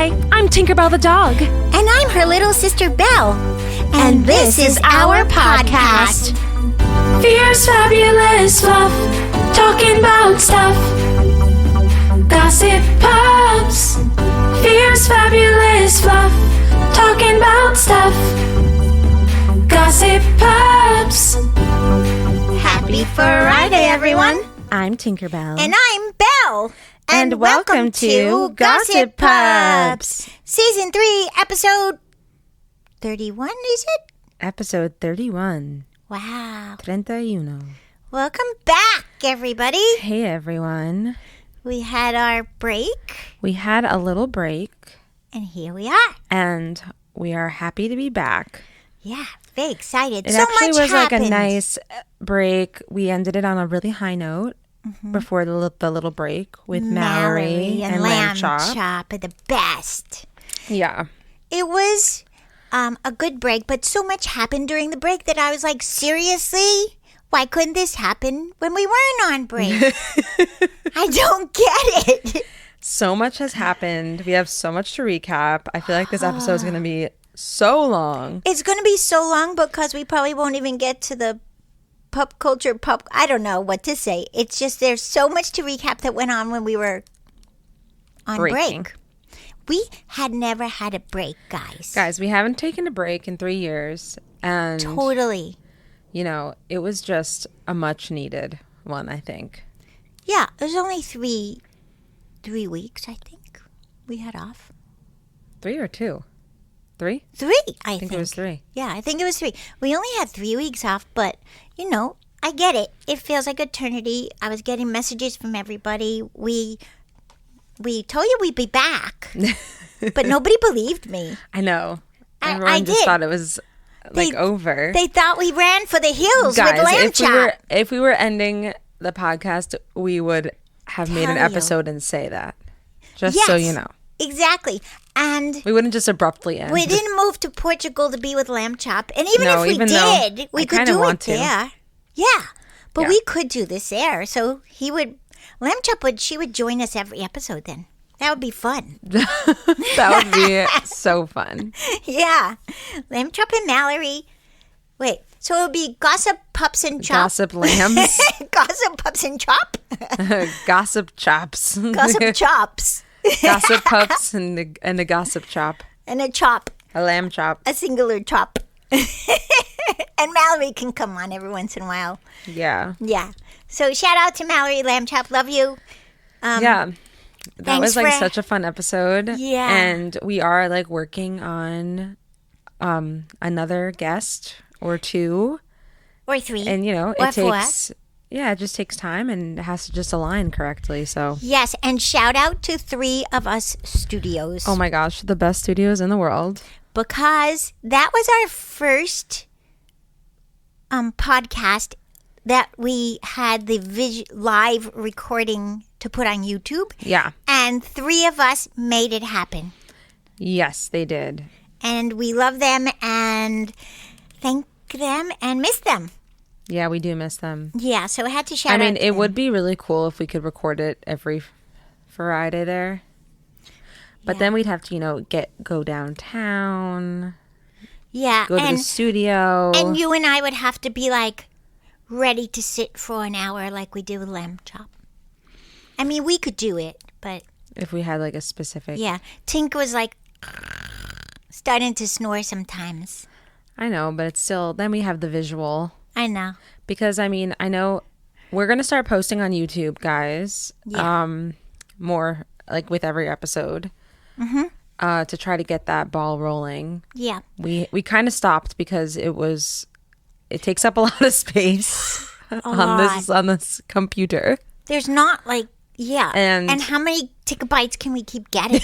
Hi, I'm Tinkerbelle the dog. And I'm her little sister, Belle. And this is our podcast. Fierce, fabulous fluff, talking about stuff. Gossip Pups. Fierce, fabulous fluff, talking about stuff. Gossip Pups. Happy Friday, everyone. I'm Tinkerbelle. And I'm Belle. And welcome to Gossip Pups. Season 3, episode 31, is it? Episode 31. Wow. 31. Welcome back, everybody. Hey, everyone. We had our break. We had a little break. And here we are. And we are happy to be back. Yeah, very excited. It so actually much was happened. like a nice break. We ended it on a really high note before the little break with Mallory and Lamb Chop. Are the best. Yeah. It was a good break, but so much happened during the break that I was like, seriously? Why couldn't this happen when we weren't on break? I don't get it. So much has happened. We have so much to recap. I feel like this episode is going to be so long. It's going to be so long because we probably won't even get to the Pup Culture I don't know what to say. It's just there's so much to recap that went on when we were on break. We had never had a break, guys. Guys, we haven't taken a break in 3 years. And Totally. you know, it was just a much needed one, I think. Yeah, it was only three weeks, I think, we had off. 3 or 2? 3? 3, I think it was 3. Yeah, I think it was 3. We only had 3 weeks off, but, you know, I get it. It feels like eternity. I was getting messages from everybody. We told you we'd be back, but nobody believed me. I know. I Everyone just did. thought it was over. They thought we ran for the hills Guys, with Lamb Chop. if we were ending the podcast, we would have made an Tell you. episode and say that. Just Yes, so you know. Exactly. And We wouldn't just abruptly end. we didn't move to Portugal to be with Lamb Chop. And even No, if we even though did, I we could kinda do it want to. there. Yeah. But Yeah. we could do this there. So Lamb Chop she would join us every episode then. That would be fun. That would be so fun. Yeah. Lamb Chop and Mallory. Wait. So it would be Gossip Pups and Chop. Gossip lambs. Gossip Pups and Chop? Gossip chops. Gossip Chops. Gossip pups and a gossip chop. And a chop. A lamb chop. A singular chop. And Mallory can come on every once in a while. Yeah. Yeah. So shout out to Mallory Lamb Chop. Love you. Yeah. That thanks was like for- such a fun episode. Yeah. And we are like working on another guest or 2. Or 3. And you know, Or it 4. it just takes time and it has to just align correctly. So Yes, and shout out to 3 of Us Studios. oh my gosh, the best studios in the world. Because that was our first podcast that we had the live recording to put on YouTube. Yeah. And 3 of us made it happen. Yes, they did. And we love them and thank them and miss them. Yeah, we do miss them. Yeah, so I had to shout out. I mean, to it them. would be really cool if we could record it every Friday there. But then we'd have to, you know, go downtown, Yeah, go to the studio. and you and I would have to be like ready to sit for an hour like we did with Lamb Chop. I mean, we could do it, but if we had like a specific. yeah, Tink was like starting to snore sometimes. I know, but it's still, then we have the visual. I know. Because, I mean, I know we're going to start posting on YouTube, guys. Yeah. More like with every episode. Mm-hmm. To try to get that ball rolling. Yeah. We kind of stopped because it takes up a lot of space on this computer. There's not like, yeah. And how many gigabytes can we keep getting?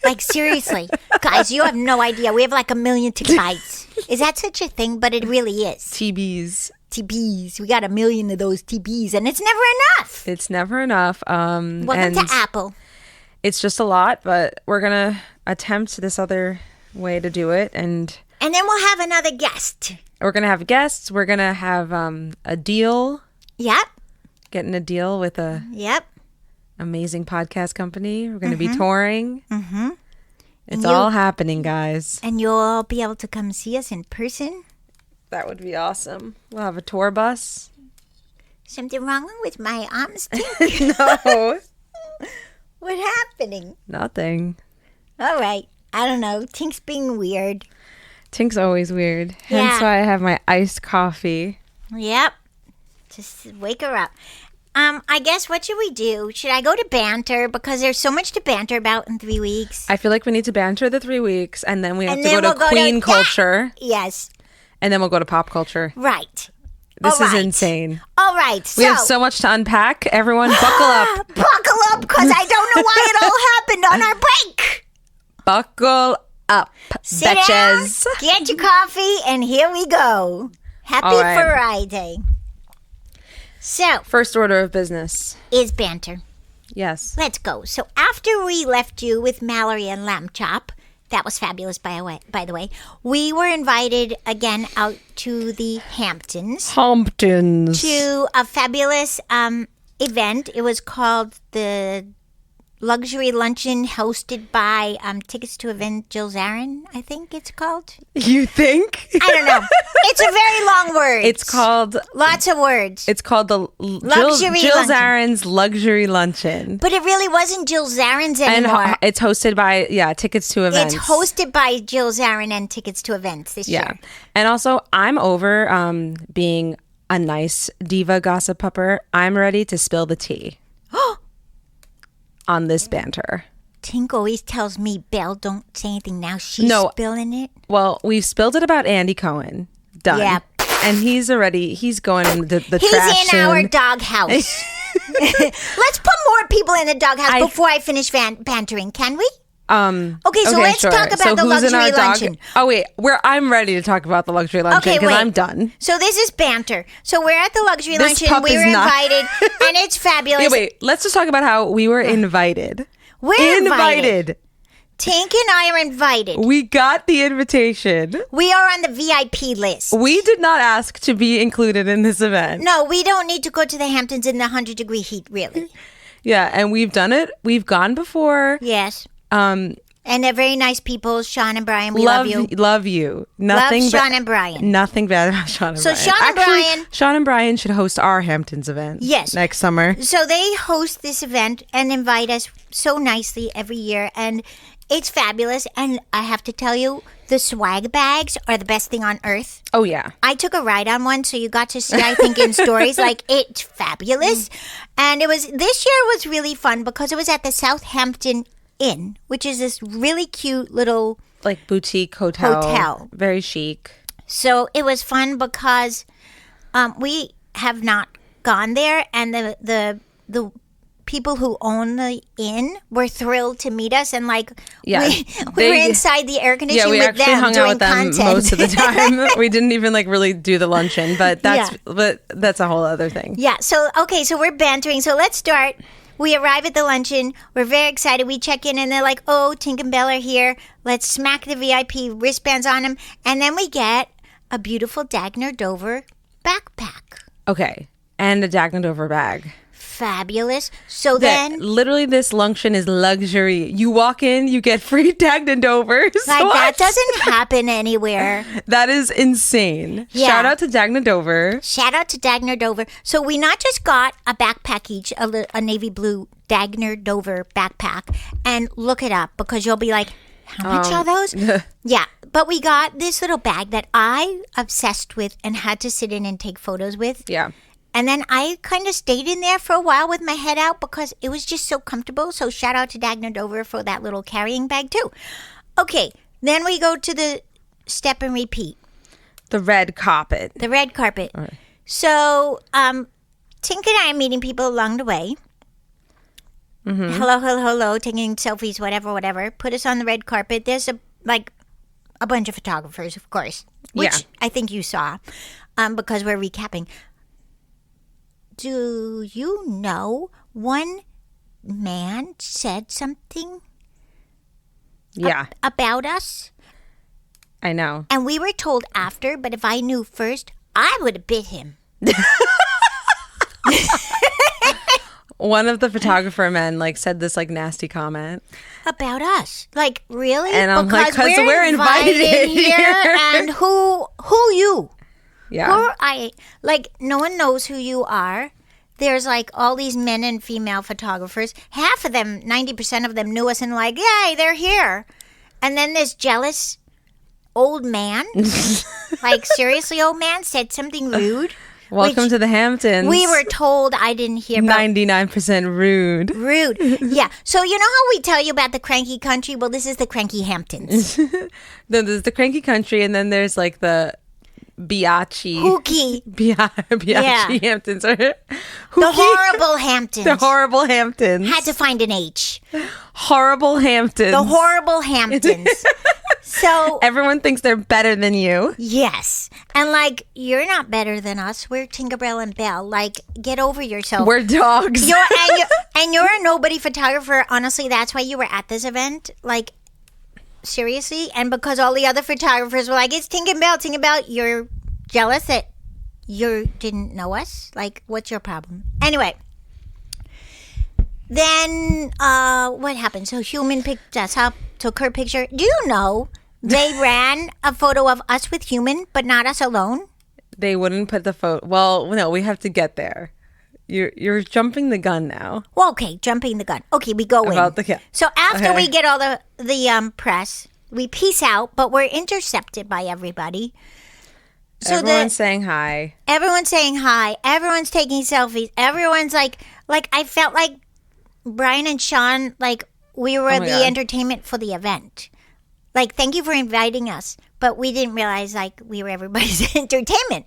Like, seriously. Guys, you have no idea. We have like 1 million gigabytes. Is that such a thing? But it really is. TBs. TBs. We got 1 million of those TBs, and it's never enough. It's never enough. Welcome and to Apple. It's just a lot, but we're going to attempt this other way to do it. And then we'll have another guest. we're going to have guests. We're going to have a deal. Yep. Getting a deal with a Yep. amazing podcast company. We're going to be touring. It's all happening, guys. And you'll all be able to come see us in person. That would be awesome. We'll have a tour bus. Something wrong with my arms, No. What's happening? Nothing. All right. I don't know. Tink's being weird. Tink's always weird. Hence why I have my iced coffee. Yep. Just wake her up. I guess what should we do? Should I go to Banter? Because there's so much to banter about in 3 weeks. I feel like we need to banter the 3 weeks, and then we have to go to Queen Culture. Yes. And then we'll go to Pop Culture. Right. This is insane. All right. So, we have so much to unpack. Everyone, buckle up. Buckle up, because I don't know why it all happened on our break. Buckle up, Sit bitches. down, get your coffee, and here we go. Happy Friday. So, first order of business is Banter. Yes. Let's go. So after we left you with Mallory and Lamb Chop, that was fabulous, by the way, we were invited again out to the Hamptons. To a fabulous event. It was called the Luxury Luncheon, hosted by Tickets to Event Jill Zarin, I think it's called. You think? I don't know. It's a very long word. It's called... Lots of words. It's called the Jill Zarin's Luxury Luncheon. But it really wasn't Jill Zarin's anymore. And it's hosted by, Tickets to Events. It's hosted by Jill Zarin and Tickets to Events this year. And also, I'm over being a nice diva gossip pupper. I'm ready to spill the tea. On this banter. Tink always tells me, Belle, don't say anything now. She's spilling it. Well, we've spilled it about Andy Cohen. Done. Yeah. And he's going in the trash. He's in our doghouse. Let's put more people in the doghouse before I finish bantering. Can we? Okay, so let's talk about the luxury luncheon. Oh, wait. I'm ready to talk about the luxury luncheon because I'm done. So this is Banter. So we're at the luxury luncheon. We were invited, and it's fabulous. Yeah, wait. Let's just talk about how we were invited. We're invited. Tink and I are invited. We got the invitation. We are on the VIP list. We did not ask to be included in this event. No, we don't need to go to the Hamptons in the 100-degree heat, really. Yeah, and we've done it. We've gone before. Yes. And they're very nice people, Sean and Brian. We love you. Love you. Nothing love Sean and Brian. Nothing bad about Sean and Brian. So Sean and Brian should host our Hamptons event. Yes. Next summer. So they host this event and invite us so nicely every year, and it's fabulous. And I have to tell you, the swag bags are the best thing on earth. Oh, yeah. I took a ride on one, so you got to see, I think, in stories. Like, it's fabulous. And this year was really fun because it was at the Southampton Inn, which is this really cute little like boutique hotel, very chic. So it was fun because we have not gone there, and the people who own the inn were thrilled to meet us, and we were inside the air conditioning with them. Hung out with them most of the time. We didn't even really do the luncheon, but that's a whole other thing. Yeah. So so we're bantering. So let's start. We arrive at the luncheon. We're very excited. We check in, and they're like, "Oh, Tink and Belle are here. Let's smack the VIP wristbands on them." And then we get a beautiful Dagner Dover backpack. Okay, and a Dagner Dover bag. Fabulous. So then, literally, this luncheon is luxury. You walk in, you get free Dagner Dovers. That doesn't happen anywhere. That is insane. Yeah. Shout out to Dagner Dover. Shout out to Dagner Dover. So we not just got a backpack each, a navy blue Dagner Dover backpack, and look it up because you'll be like, how much are those? Yeah. But we got this little bag that I obsessed with and had to sit in and take photos with. Yeah. And then I kind of stayed in there for a while with my head out because it was just so comfortable. So shout out to Dagner Dover for that little carrying bag too. Okay, then we go to the step and repeat. The red carpet. The red carpet. All right. So Tink and I are meeting people along the way. Mm-hmm. Hello, taking selfies, whatever. Put us on the red carpet. There's a bunch of photographers, of course, which I think you saw because we're recapping. Do you know one man said something about us? I know. And we were told after, but if I knew first, I would have bit him. one of the photographer men like said this like nasty comment about us. Like, really? And I'm like, because we're invited here. And who you? Yeah. Who like, no one knows who you are. There's like all these men and female photographers. Half of them, 90% of them knew us and like, yay, they're here. And then this jealous old man, like seriously old man, said something rude. Welcome to the Hamptons. We were told, I didn't hear about 99% rude. Rude. Yeah. So you know how we tell you about the cranky country? Well, this is the cranky Hamptons. No, there's the cranky country, and then there's like the biatchy. Hooky. Biatchy Hamptons. Or The horrible Hamptons. The horrible Hamptons. Had to find an H. Horrible Hamptons. The horrible Hamptons. So everyone thinks they're better than you. Yes. And like, you're not better than us. We're Tinkerbelle and Belle. Like, get over yourself. We're dogs. You're a nobody photographer. Honestly, that's why you were at this event. Like, seriously. And because all the other photographers were like, it's Tinkerbelle. You're jealous that you didn't know us. Like, what's your problem? Anyway. Then, what happened? So Human picked us up, took her picture. Do you know they ran a photo of us with Human, but not us alone? They wouldn't put the photo. Well, no, we have to get there. You're jumping the gun now. Well, okay, jumping the gun. Okay, we go in. So after we get all the press, we peace out, but we're intercepted by everybody. So everyone's saying hi. Everyone's saying hi. Everyone's taking selfies. Everyone's like I felt like Brian and Sean, like, we were the entertainment for the event. Like, thank you for inviting us. But we didn't realize, like, we were everybody's entertainment.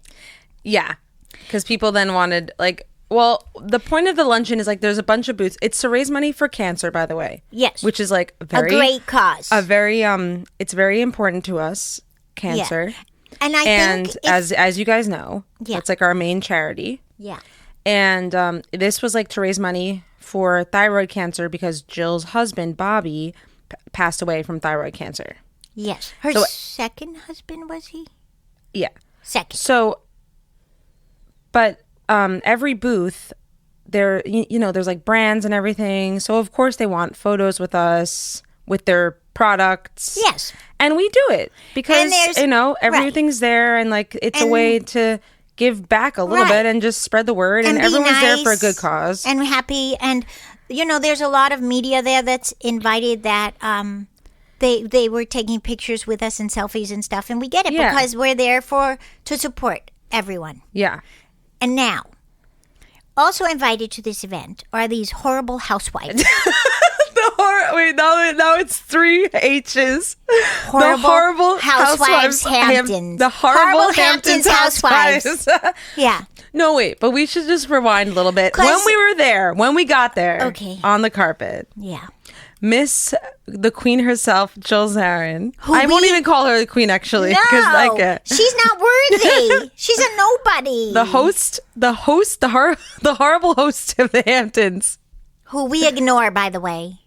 Yeah. Because people then wanted, like, well, the point of the luncheon is, like, there's a bunch of booths. It's to raise money for cancer, by the way. Yes. Which is, like, a great cause. It's very important to us, cancer. Yeah. And I think as you guys know, it's, like, our main charity. Yeah. And this was, like, to raise money for thyroid cancer because Jill's husband, Bobby, passed away from thyroid cancer. Yes. Her second husband, was he? Yeah. Second. So, but every booth, there, there's like brands and everything. So, of course, they want photos with us, with their products. Yes. And we do it because, everything's there and like it's a way to give back a little bit and just spread the word, and everyone's there for a good cause and happy. And there's a lot of media there that's invited that they were taking pictures with us and selfies and stuff, and we get it because we're there to support everyone. Yeah. And now, also invited to this event are these horrible housewives. Now it's 3 H's. Horrible Housewives Hamptons. The horrible Hamptons Housewives. Yeah. No, wait, but we should just rewind a little bit. When we got there, on the carpet. Yeah. Miss the Queen herself, Jill Zarin. I won't even call her the Queen, actually. No, she's not worthy. She's a nobody. The horrible host of the Hamptons. Who we ignore, by the way.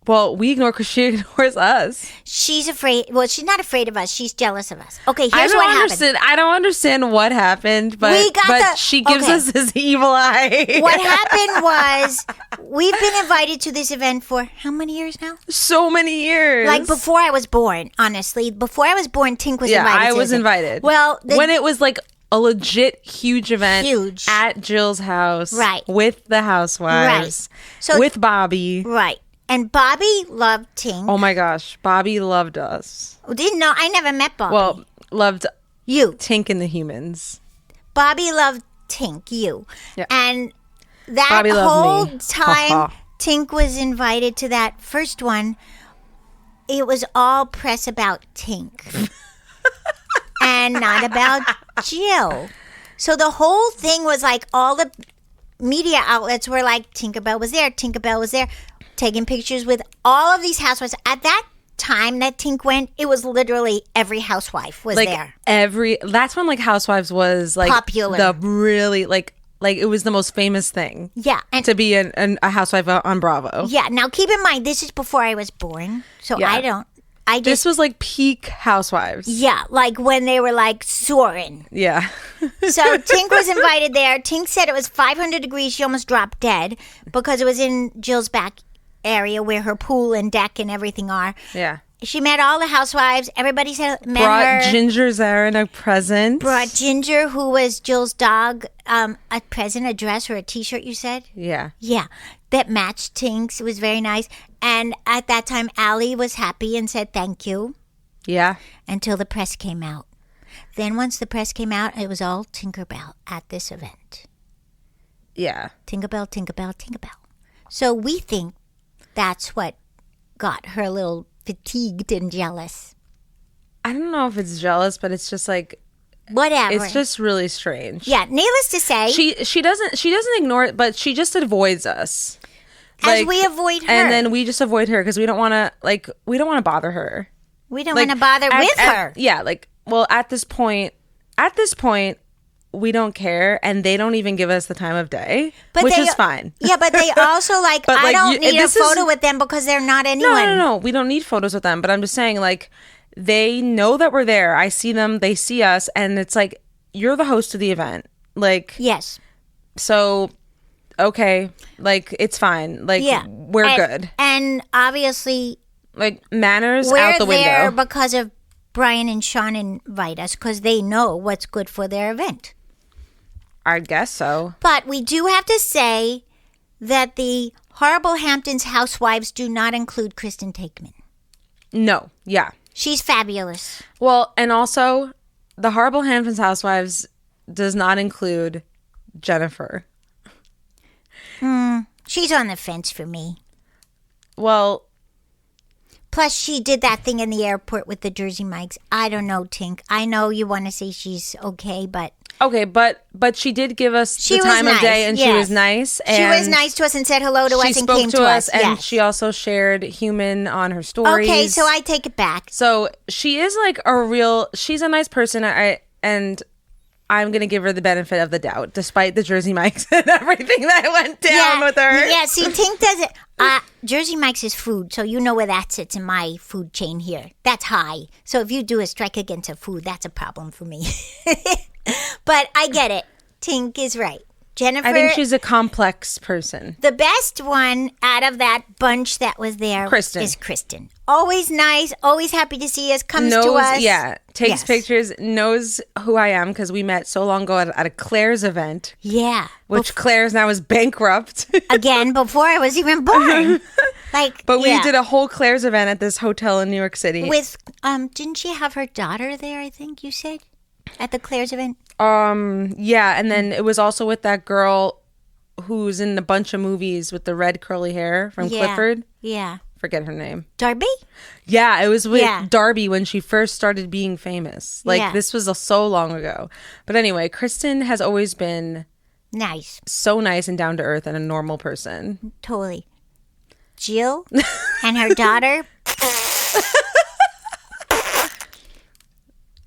Well, we ignore because she ignores us. She's afraid. Well, she's not afraid of us. She's jealous of us. Okay, here's what happened. I don't understand what happened, but she gives us this evil eye. What happened was we've been invited to this event for how many years now? So many years. Like before I was born, honestly. Before I was born, Tink was invited. Yeah, I was invited. Well, when it was like a legit huge event at Jill's house. Right. With the housewives. Right. So, with Bobby. Right. And Bobby loved Tink. Oh my gosh. Bobby loved us. Didn't know. I never met Bobby. Well, loved you. Tink and the humans. Bobby loved Tink, you. Yeah. And that Bobby whole loved me. time Tink was invited to that first one, it was all press about Tink. And not about Jill. So the whole thing was like all the media outlets were like, Tinkerbelle was there, taking pictures with all of these housewives. At that time that Tink went, it was literally every housewife was there. That's when like Housewives was like popular. The really like it was the most famous thing. Yeah. And to be a housewife on Bravo. Yeah. Now keep in mind, this is before I was born. So This was like peak Housewives. Yeah, like when they were like soaring. Yeah. So Tink was invited there. Tink said it was 500 degrees. She almost dropped dead because it was in Jill's back area where her pool and deck and everything are. Yeah. She met all the housewives. Everybody met Brought her. Ginger Zarin a present. Brought Ginger, who was Jill's dog, a present, a dress or a T-shirt, you said? Yeah. Yeah, that matched Tink's. It was very nice. And at that time, Allie was happy and said thank you. Yeah. Until the press came out. Then once the press came out, it was all Tinkerbelle at this event. Yeah. Tinkerbelle, Tinkerbelle, Tinkerbelle. So we think that's what got her a little fatigued and jealous. I don't know if it's jealous, but it's just like whatever. It's just really strange. Yeah, needless to say, she doesn't ignore it, but she just avoids us. As we avoid her. And then we just avoid her because we don't want to bother her. We don't want to bother with her. Yeah, well, at this point, we don't care, and they don't even give us the time of day, which is fine. Yeah, but they also I don't need a photo with them because they're not anyone. No. We don't need photos with them, but I'm just saying, they know that we're there. I see them, they see us, and it's like, you're the host of the event. Yes. So, okay, it's fine. We're good. And obviously, manners out the window. We're there because of Brian and Sean invite us because they know what's good for their event. I guess so. But we do have to say that the Horrible Hamptons housewives do not include Kristen Takeman. No, yeah. She's fabulous. Well, and also, the Horrible Hamptons housewives does not include Jennifer. She's on the fence for me. Well... Plus, she did that thing in the airport with the Jersey Mikes. I don't know, Tink. I know you want to say she's okay, but... Okay, but she did give us the time of day, and she was nice. And she was nice to us and said hello to us and came to us. And yes. she also shared human on her stories. Okay, so I take it back. So she is she's a nice person, and I'm going to give her the benefit of the doubt, despite the Jersey Mikes and everything that went down with her. Yeah, see, Tink does it. Jersey Mike's is food, so you know where that sits in my food chain here. That's high. So if you do a strike against a food, that's a problem for me. But I get it. Tink is right. Jennifer, I think she's a complex person. The best one out of that bunch that was there is Kristen. Always nice, always happy to see us, comes to us. Yeah, takes pictures, knows who I am because we met so long ago at a Claire's event. Yeah. Which Claire's now is bankrupt. Again, before I was even born. But we did a whole Claire's event at this hotel in New York City. With, didn't she have her daughter there, I think you said? At the Claire's event? Yeah, and then it was also with that girl who's in a bunch of movies with the red curly hair from Clifford. Yeah. Forget her name. Darby? Yeah, it was with Darby when she first started being famous. This was so long ago. But anyway, Kristen has always been nice. So nice and down to earth and a normal person. Totally. Jill and her daughter.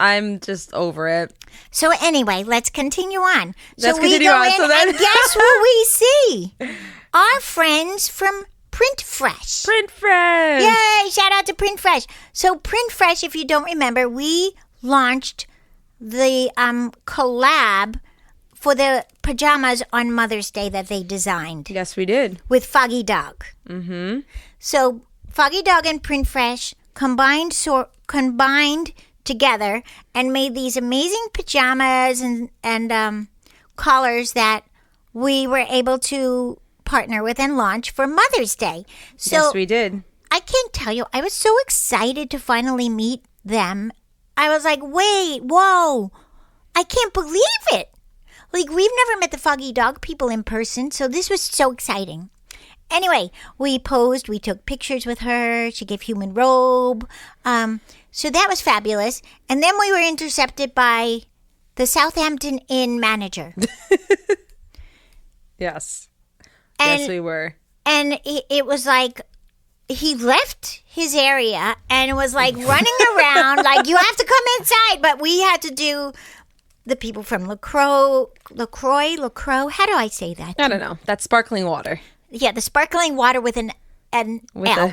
I'm just over it. So anyway, let's continue on. Let's we continue go on. in So then, and guess what we see? Our friends from Print Fresh. Print Fresh. Yay! Shout out to Print Fresh. So Print Fresh, if you don't remember, we launched the collab for the pajamas on Mother's Day that they designed. Yes, we did. With Foggy Dog. Mm-hmm. So Foggy Dog and Print Fresh combined together and made these amazing pajamas and collars that we were able to partner with and launch for Mother's Day. So yes, we did. I can't tell you, I was so excited to finally meet them. I was like, wait, whoa, I can't believe it. We've never met the Foggy Dog people in person, so this was so exciting. Anyway, we posed, we took pictures with her, she gave human robe, so that was fabulous. And then we were intercepted by the Southampton Inn manager. Yes. Yes, we were. And it was like he left his area and was running around you have to come inside. But we had to do the people from LaCroix. How do I say that? I don't know. That's sparkling water. Yeah, the sparkling water with an L.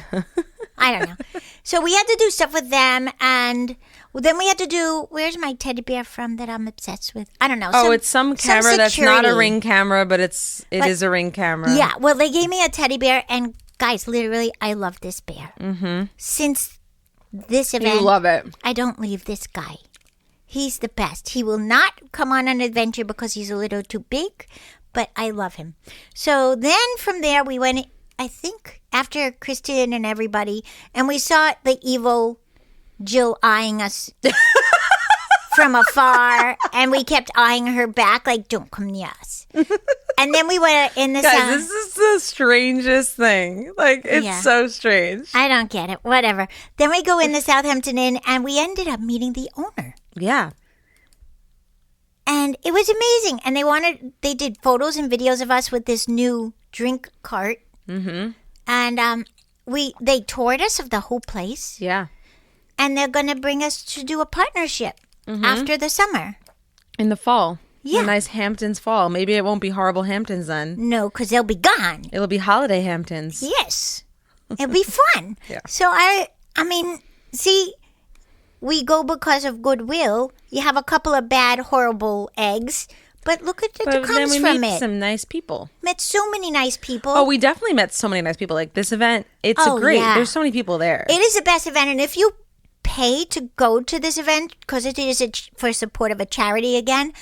I don't know. So we had to do stuff with them, and then we had to do. Where's my teddy bear from that I'm obsessed with? I don't know. It's some camera that's not a Ring camera, but it is a Ring camera. Yeah. Well, they gave me a teddy bear, and guys, literally, I love this bear. Mm-hmm. Since this event, you love it. I don't leave this guy. He's the best. He will not come on an adventure because he's a little too big, but I love him. So then from there, we went, I think, after Kristen and everybody, and we saw the evil Jill eyeing us from afar, and we kept eyeing her back like, don't come near us. And then we went in the Guys, this is the strangest thing. Like, it's so strange. I don't get it. Whatever. Then we go in the Southampton Inn, and we ended up meeting the owner. Yeah. And it was amazing. And they did photos and videos of us with this new drink cart. Mm-hmm. And they toured us of the whole place. Yeah. And they're going to bring us to do a partnership after the summer. In the fall. Yeah. A nice Hamptons fall. Maybe it won't be horrible Hamptons then. No, because they'll be gone. It'll be holiday Hamptons. Yes. It'll be fun. Yeah. So I mean, see, we go because of goodwill. You have a couple of bad, horrible eggs, but look at what comes from it. Then we meet some nice people. Met so many nice people. Oh, we definitely met so many nice people. Like this event, it's great. Yeah. There's so many people there. It is the best event, and if you pay to go to this event because it is for support of a charity again,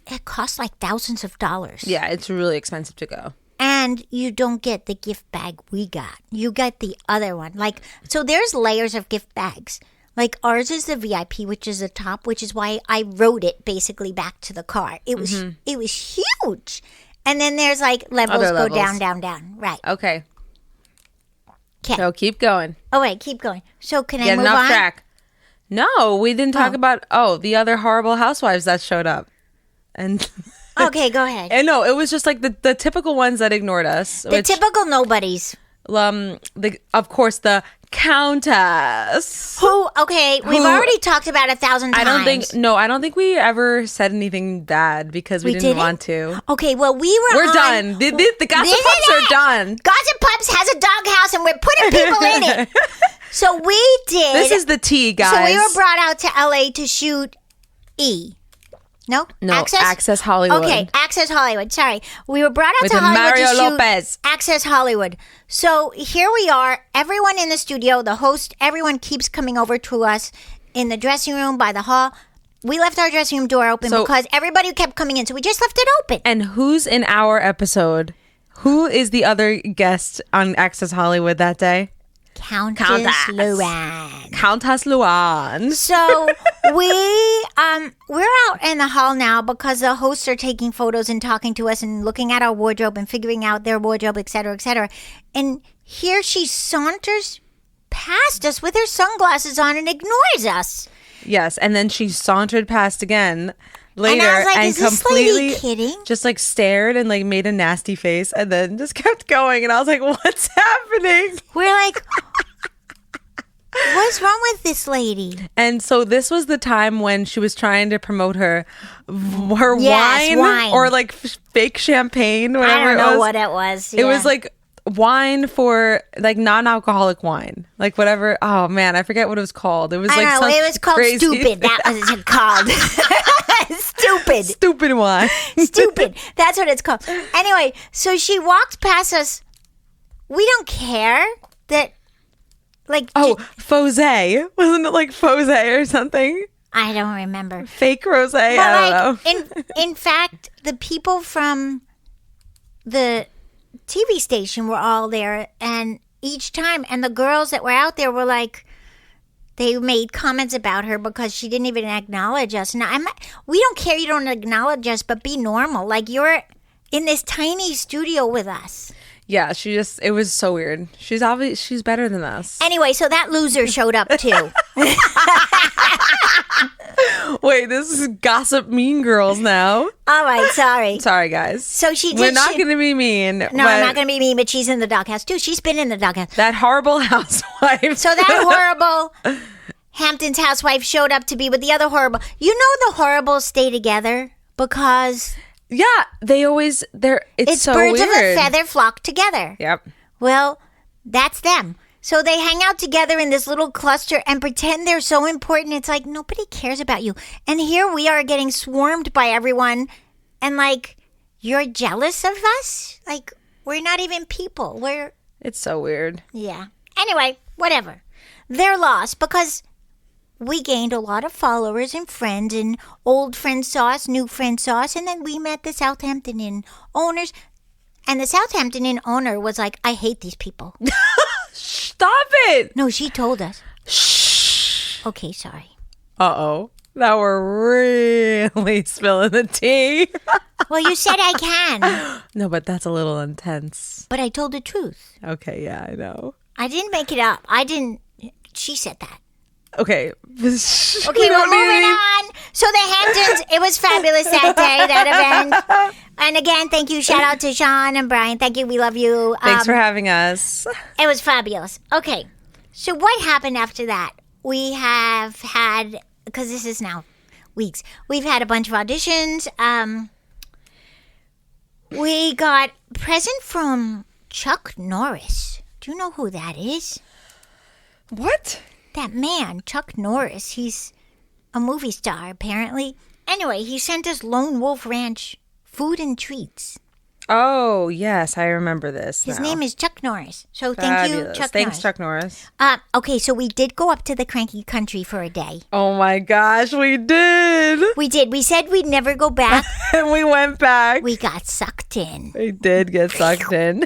it costs like thousands of dollars. Yeah, it's really expensive to go. And you don't get the gift bag we got. You get the other one. Like, so there's layers of gift bags. Like ours is the VIP, which is the top, which is why I rode it basically back to the car. It was huge. And then there's like levels go down, down, down. Right. Okay. Okay. So keep going. Oh wait, keep going. So can I Get move off on? track. No, we didn't talk about the other horrible housewives that showed up. And Okay, go ahead. and no, it was just like the typical ones that ignored us. The typical nobodies. Of course, the Countess. We've already talked about 1,000 times. I don't think we ever said anything bad because we didn't want to. Okay, well, We're done. The Gossip Pups are done. Gossip Pups has a doghouse and we're putting people in it. So we did. This is the tea, guys. So we were brought out to LA to shoot No, Access Hollywood. Okay, Access Hollywood. Sorry, we were brought out with to Hollywood Mario to shoot Lopez. Access Hollywood. So here we are. Everyone in the studio, the host, everyone keeps coming over to us in the dressing room by the hall. We left our dressing room door open because everybody kept coming in, so we just left it open. And who's in our episode? Who is the other guest on Access Hollywood that day? Countess Luann. Countess Luann. So we're out in the hall now because the hosts are taking photos and talking to us and looking at our wardrobe and figuring out their wardrobe, et cetera, et cetera. And here she saunters past us with her sunglasses on and ignores us. Yes, and then she sauntered past again later and I was like, and is this completely lady kidding? just like stared and like made a nasty face and then just kept going. And I was like, what's happening? We're like, what's wrong with this lady? And so this was the time when she was trying to promote her wine or like fake champagne, whatever I don't it know was. what it was. It was like wine for like non-alcoholic wine, like whatever. Oh man, I forget what it was called. It was I like don't know, it was called crazy stupid. That was it called. Stupid wine. Stupid. That's what it's called. Anyway, so she walked past us. We don't care that, like. Fose. Wasn't it like Fose or something? I don't remember. Fake rosé. I don't know. In fact, the people from the TV station were all there, and each time, and the girls that were out there were like, they made comments about her because she didn't even acknowledge us. Now, we don't care you don't acknowledge us, but be normal. Like, you're in this tiny studio with us. Yeah, it was so weird. She's better than us. Anyway, so that loser showed up too. Wait, this is Gossip Mean Girls now. All right, sorry. Sorry, guys. So We're not going to be mean. No, I'm not going to be mean, but she's in the doghouse too. She's been in the doghouse. That horrible housewife. So that horrible Hamptons housewife showed up to be with the other horrible. You know the horribles stay together because... Yeah, it's so birds weird. of a feather flock together. Yep. Well, that's them. So they hang out together in this little cluster and pretend they're so important. It's like, nobody cares about you. And here we are getting swarmed by everyone. And like, you're jealous of us? Like, we're not even people. It's so weird. Yeah. Anyway, whatever. They're lost because we gained a lot of followers and friends, and old friends saw us, new friends saw us, and then we met the Southampton Inn owners. And the Southampton Inn owner was like, I hate these people. Stop it! No, she told us. Shh. Okay, sorry. Uh-oh. Now we're really spilling the tea. Well, you said I can. No, but that's a little intense. But I told the truth. Okay, yeah, I know. I didn't make it up. I didn't. She said that. Okay. Okay, well, moving on. So the Hamptons, it was fabulous that day, that event. And again, thank you. Shout out to Sean and Brian. Thank you. We love you. Thanks for having us. It was fabulous. Okay. So what happened after that? We have had, because this is now weeks, we've had a bunch of auditions. We got a present from Chuck Norris. Do you know who that is? What? That man, Chuck Norris. He's a movie star, apparently. Anyway, he sent us Lone Wolf Ranch food and treats. Oh, yes, I remember this. His now. name is Chuck Norris. So thank you, Chuck Thanks, Norris. Chuck Norris. Okay, so we did go up to the Cranky Country for a day. Oh my gosh, we did. We did. We said we'd never go back. And we went back. We got sucked in. We did get sucked in.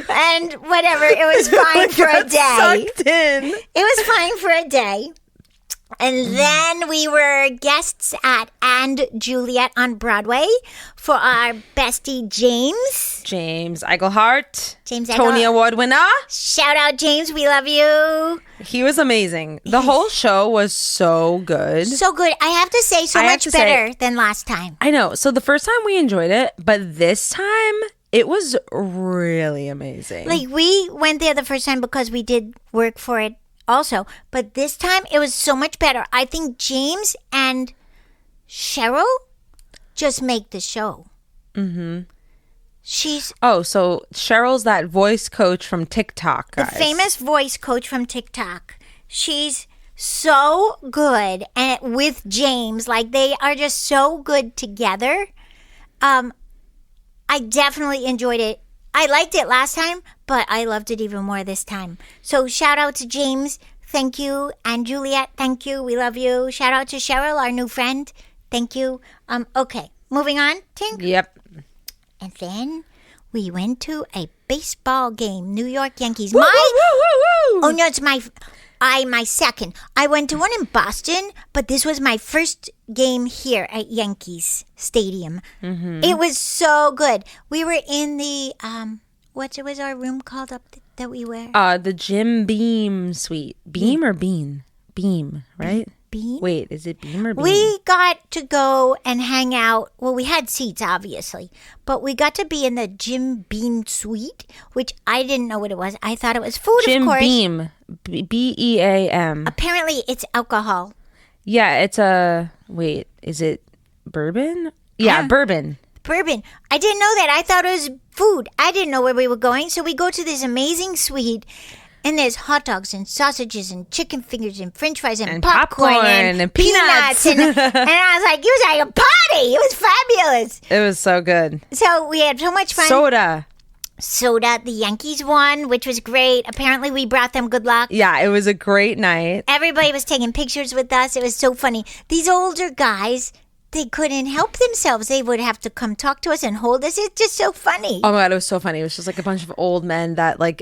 And whatever, it was fine for a day. Sucked in. It was fine for a day. And then we were guests at And Juliet on Broadway for our bestie James. James Eichelhart. James Tony Eichelhart. Award winner. Shout out, James. We love you. He was amazing. The whole show was so good. So good. I have to say, so much better than last time. I know. So the first time we enjoyed it, but this time it was really amazing. Like, we went there the first time because we did work for it also. But this time it was so much better. I think James and Cheryl just make the show. Mm-hmm. So Cheryl's that voice coach from TikTok, guys. The famous voice coach from TikTok. She's so good, and with James, like, they are just so good together. I definitely enjoyed it. I liked it last time, but I loved it even more this time. So shout out to James, thank you, and Juliet, thank you, we love you. Shout out to Cheryl, our new friend, thank you. Okay, moving on, Tink. Yep. And then we went to a baseball game, New York Yankees. Woo, woo, woo, woo, woo. Oh no, it's my second. I went to one in Boston, but this was my first game here at Yankees Stadium. Mm-hmm. It was so good. We were in the what was our room called up that we were? The Jim Beam suite. Beam or Bean? Beam, right? Beam? Wait, is it Beam or Beam? We got to go and hang out. Well, we had seats, obviously, but we got to be in the Jim Beam suite, which I didn't know what it was. I thought it was food, Jim of course. Beam. Beam. Apparently, it's alcohol. Yeah, it's a... Wait, is it bourbon? Yeah, bourbon. Bourbon. I didn't know that. I thought it was food. I didn't know where we were going. So we go to this amazing suite, and there's hot dogs and sausages and chicken fingers and french fries and popcorn and peanuts. And I was like, it was like a party. It was fabulous. It was so good. So we had so much fun. Soda. The Yankees won, which was great. Apparently, we brought them good luck. Yeah, it was a great night. Everybody was taking pictures with us. It was so funny. These older guys, they couldn't help themselves. They would have to come talk to us and hold us. It's just so funny. Oh my God, it was so funny. It was just like a bunch of old men that they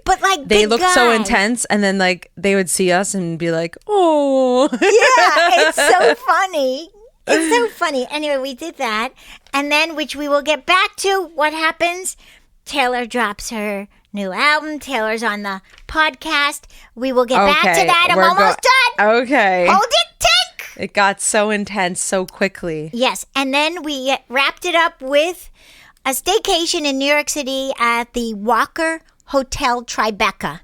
big looked guys. so intense, and then like they would see us and be like, oh. Yeah, it's so funny. It's so funny. Anyway, we did that. And then, which we will get back to, what happens? Taylor drops her new album. Taylor's on the podcast. We will get back to that. I'm almost done. Okay. Hold it, Tink. It got so intense so quickly. Yes. And then we wrapped it up with a staycation in New York City at the Walker Hotel Tribeca.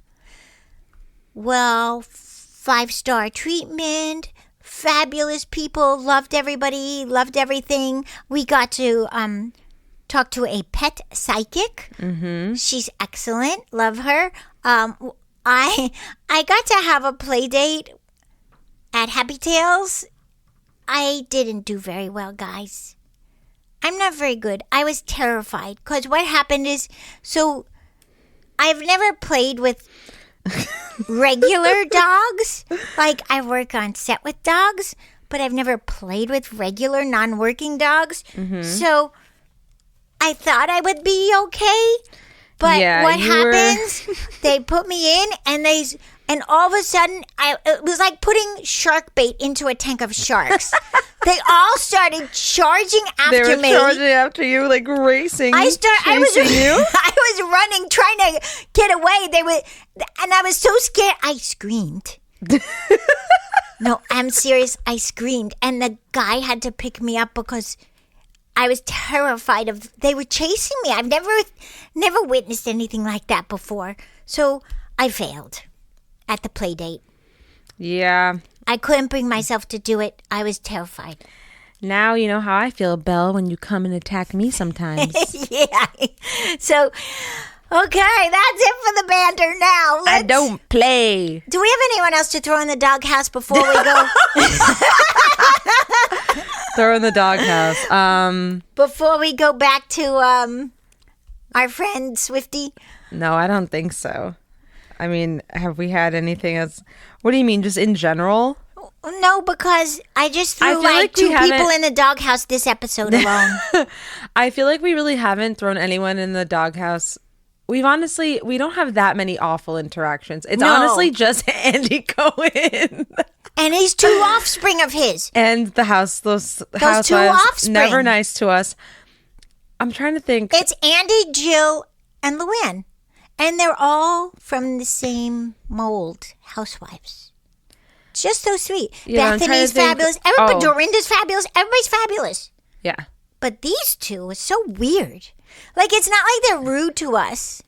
Well, 5-star treatment. Fabulous people. Loved everybody. Loved everything. We got to talked to a pet psychic. Mm-hmm. She's excellent. Love her. I got to have a play date at Happy Tales. I didn't do very well, guys. I'm not very good. I was terrified because what happened is, so I've never played with regular dogs. Like, I work on set with dogs, but I've never played with regular non-working dogs. Mm-hmm. So I thought I would be okay. But what happens, they put me in and all of a sudden, it was like putting shark bait into a tank of sharks. They all started charging after me. They were charging after you, like racing. I was running, trying to get away. And I was so scared. I screamed. No, I'm serious. I screamed. And the guy had to pick me up because I was terrified of. They were chasing me. I've never witnessed anything like that before. So I failed at the play date. Yeah. I couldn't bring myself to do it. I was terrified. Now you know how I feel, Belle, when you come and attack me sometimes. Yeah. So, okay, that's it for the banter now. I don't play. Do we have anyone else to throw in the doghouse before we go? Throw in the doghouse. Before we go back to our friend Swiftie? No, I don't think so. I mean, have we had anything else? What do you mean, just in general? No, because I just threw like two people in the doghouse this episode alone. I feel like we really haven't thrown anyone in the doghouse. We don't have that many awful interactions. It's honestly just Andy Cohen. And his two offspring of his. And those housewives, two offspring. Never nice to us. I'm trying to think. It's Andy, Jill, and Luann. And they're all from the same mold, housewives. Just so sweet. Yeah, Bethany's fabulous. Dorinda's fabulous. Everybody's fabulous. Yeah. But these two are so weird. Like, it's not like they're rude to us.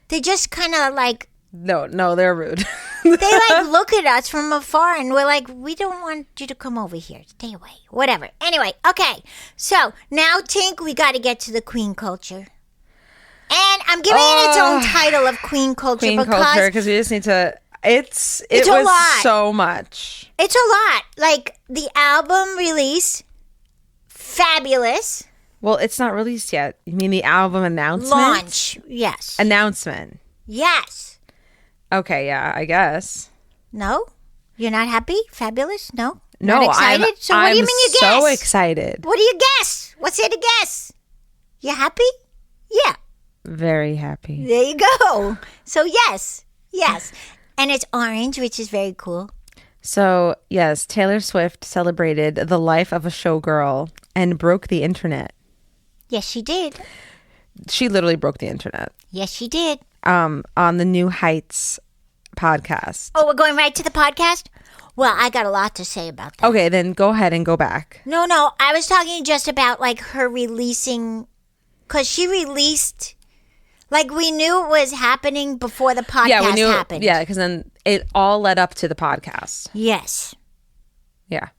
They just kind of like... No, they're rude. They like look at us from afar and we're like, we don't want you to come over here. Stay away. Whatever. Anyway, okay. So, now, Tink, we got to get to the queen culture. And I'm giving it its own title of queen culture because we just need to... It was a lot. So much. It's a lot. Like, the album release, fabulous. Well, it's not released yet. You mean the album announcement? Launch, yes. Announcement. Yes. Okay, yeah, I guess. No? You're not happy? Fabulous? No? No, not excited? So what do you mean you guess? I'm so excited. What do you guess? What's there to guess? You happy? Yeah. Very happy. There you go. So yes. And it's orange, which is very cool. So, yes, Taylor Swift celebrated the life of a showgirl and broke the internet. Yes, she did. She literally broke the internet. Yes, she did. On the New Heights podcast. Oh, we're going right to the podcast? Well, I got a lot to say about that. Okay, then go ahead and go back. No, I was talking just about like her releasing, because she released, like we knew it was happening before the podcast happened. Yeah, because then it all led up to the podcast. Yes. Yeah.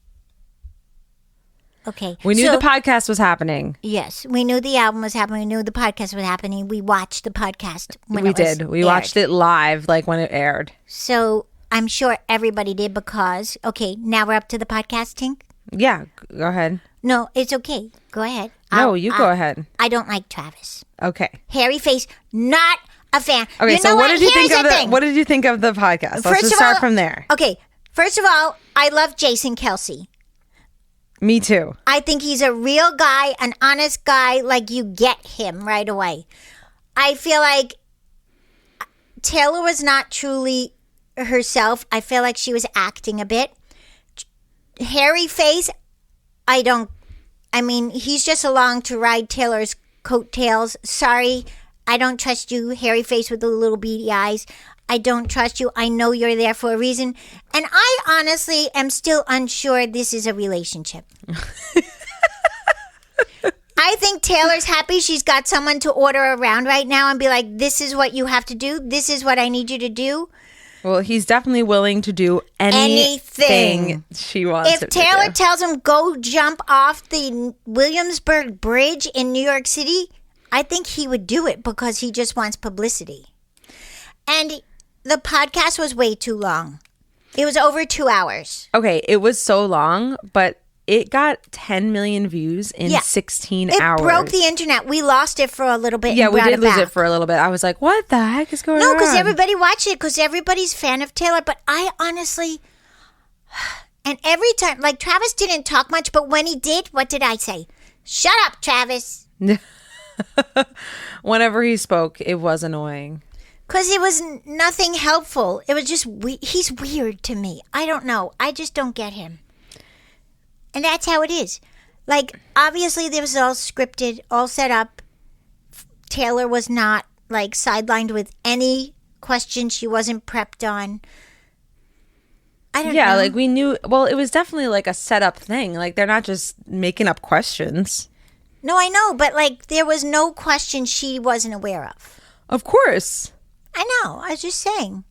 Okay. We knew the podcast was happening. Yes. We knew the album was happening. We knew the podcast was happening. We watched the podcast when we did. We watched it live, like when it aired. So I'm sure everybody did because, okay, now we're up to the podcast, Tink? Yeah. Go ahead. No, it's okay. Go ahead. No, you go ahead. I don't like Travis. Okay. Hairy face, not a fan. Okay, so what did you think of the podcast? Let's just start from there. Okay. First of all, I love Jason Kelce. Me too. I think he's a real guy, an honest guy, like you get him right away. I feel like Taylor was not truly herself. I feel like she was acting a bit. Hairy face, he's just along to ride Taylor's coattails. Sorry, I don't trust you, hairy face with the little beady eyes. I don't trust you. I know you're there for a reason. And I honestly am still unsure this is a relationship. I think Taylor's happy she's got someone to order around right now and be like, this is what you have to do. This is what I need you to do. Well, he's definitely willing to do anything she wants him to do. If Taylor tells him, go jump off the Williamsburg Bridge in New York City, I think he would do it because he just wants publicity. And the podcast was way too long. It was over 2 hours. Okay, it was so long, but it got 10 million views in 16 hours. It broke the internet. We lost it for a little bit. Yeah, and we brought did lose back. it for a little bit. I was like, what the heck is going on? No, because everybody watched it because everybody's fan of Taylor. But I honestly, and every time, like Travis didn't talk much, but when he did, what did I say? Shut up, Travis. Whenever he spoke, it was annoying. Because it was nothing helpful. It was just, he's weird to me. I don't know. I just don't get him. And that's how it is. Like, obviously, this was all scripted, all set up. Taylor was not, like, sidelined with any questions she wasn't prepped on. I don't know. Yeah, like, we knew, well, it was definitely, like, a set-up thing. Like, they're not just making up questions. No, I know, but, like, there was no question she wasn't aware of. Of course. I know. I was just saying.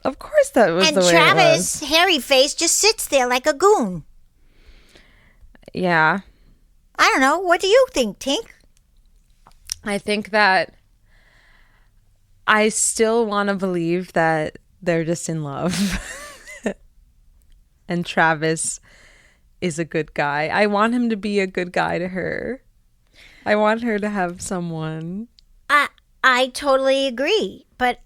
Of course that was the way Travis, it was. hairy face, just sits there like a goon. Yeah. I don't know. What do you think, Tink? I think that I still want to believe that they're just in love. And Travis is a good guy. I want him to be a good guy to her. I want her to have someone. I totally agree, but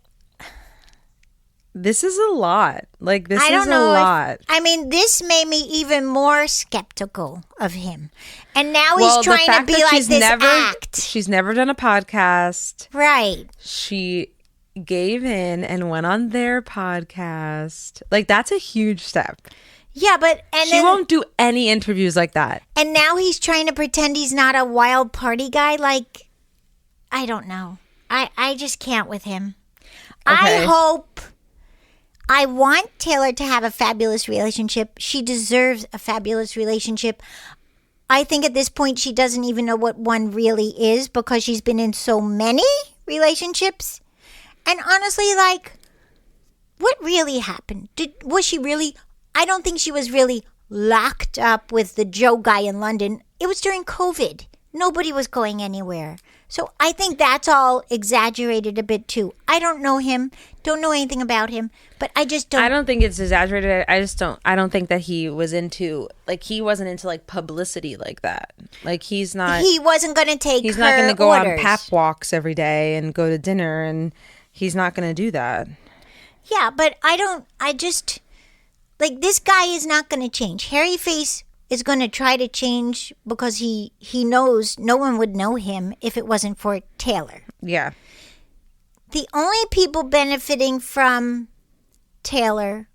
this is a lot. Like, this I don't is a know lot. I mean, this made me even more skeptical of him. And now he's trying to be like this act. She's never done a podcast. Right. She gave in and went on their podcast. Like, that's a huge step. Yeah, but She won't do any interviews like that. And now he's trying to pretend he's not a wild party guy. Like, I don't know. I just can't with him. Okay. I want Taylor to have a fabulous relationship. She deserves a fabulous relationship. I think at this point she doesn't even know what one really is because she's been in so many relationships. And honestly, like, what really happened? Was she really... I don't think she was really locked up with the Joe guy in London. It was during COVID. Nobody was going anywhere. So I think that's all exaggerated a bit too. I don't know him, don't know anything about him, but I just don't. I don't think it's exaggerated. I don't think that he was into, like, he wasn't into, like, publicity like that. Like, he's not. He wasn't going to take He's her not going to go orders. on pap walks every day and go to dinner, and he's not going to do that. Yeah, but I just, like, this guy is not going to change. Hairy Face is going to try to change because he knows no one would know him if it wasn't for Taylor. Yeah. The only people benefiting from Taylor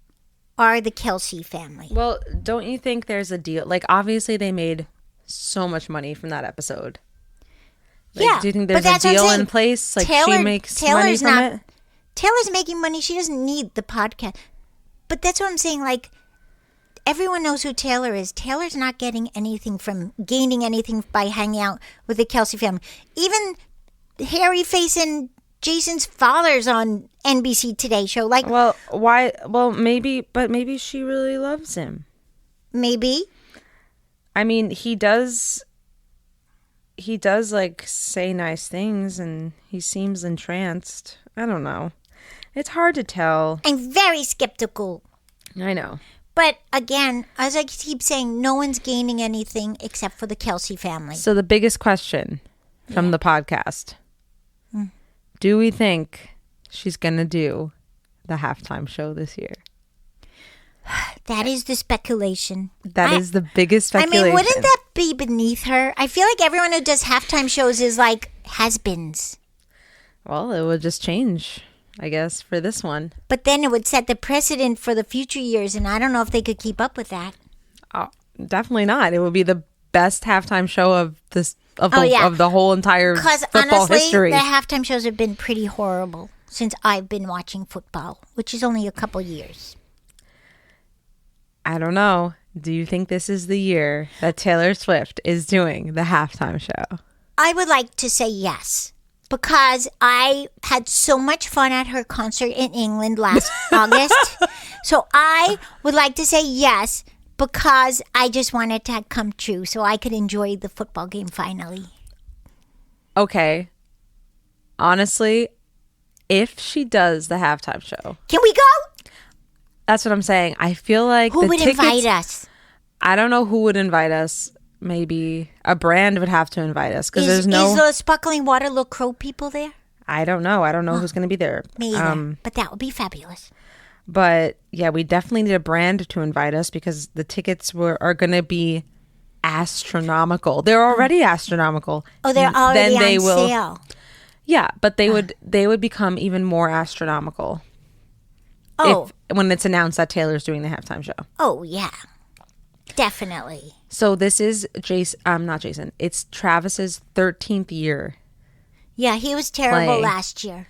are the Kelce family. Well, don't you think there's a deal? Like, obviously they made so much money from that episode. Like, Yeah, do you think but there's a that's what I'm deal saying. in place? Like, Taylor- she makes money Taylor's from not- it? Taylor's making money. She doesn't need the podcast. But that's what I'm saying. Like, everyone knows who Taylor is. Taylor's not gaining anything by hanging out with the Kelce family. Even Hairy Face and Jason's father's on NBC Today show. Like, Well, why? Well, maybe she really loves him. maybe. I mean, he does like say nice things, and he seems entranced. I don't know. It's hard to tell. I'm very skeptical. I know. But again, as I keep saying, no one's gaining anything except for the Kelce family. So the biggest question from the podcast. Do we think she's going to do the halftime show this year? That is the speculation. That is the biggest speculation. I mean, wouldn't that be beneath her? I feel like everyone who does halftime shows is like has-beens. Well, it would just change, I guess, for this one. But then it would set the precedent for the future years, and I don't know if they could keep up with that. Oh, definitely not. It would be the best halftime show of the whole entire Because football honestly, history. the halftime shows have been pretty horrible since I've been watching football, which is only a couple years. I don't know. Do you think this is the year that Taylor Swift is doing the halftime show? I would like to say yes, because I had so much fun at her concert in England last August. So I would like to say yes, because I just want it to come true so I could enjoy the football game finally. Okay. honestly, if she does the halftime show, Can we go? that's what I'm saying. I feel like Who the would tickets, invite us? I don't know who would invite us. Maybe a brand would have to invite us because there's Is no. the Sparkling Water Little Crow people there? I don't know. I don't know who's going to be there. Me either. But that would be fabulous. But yeah, we definitely need a brand to invite us because the tickets are going to be astronomical. They're already astronomical. Oh, they're already on sale. Yeah, but they would become even more astronomical. Oh, when it's announced that Taylor's doing the halftime show. oh yeah, definitely. So this is not Jason. It's Travis's 13th year. Yeah, he was terrible Play. last year.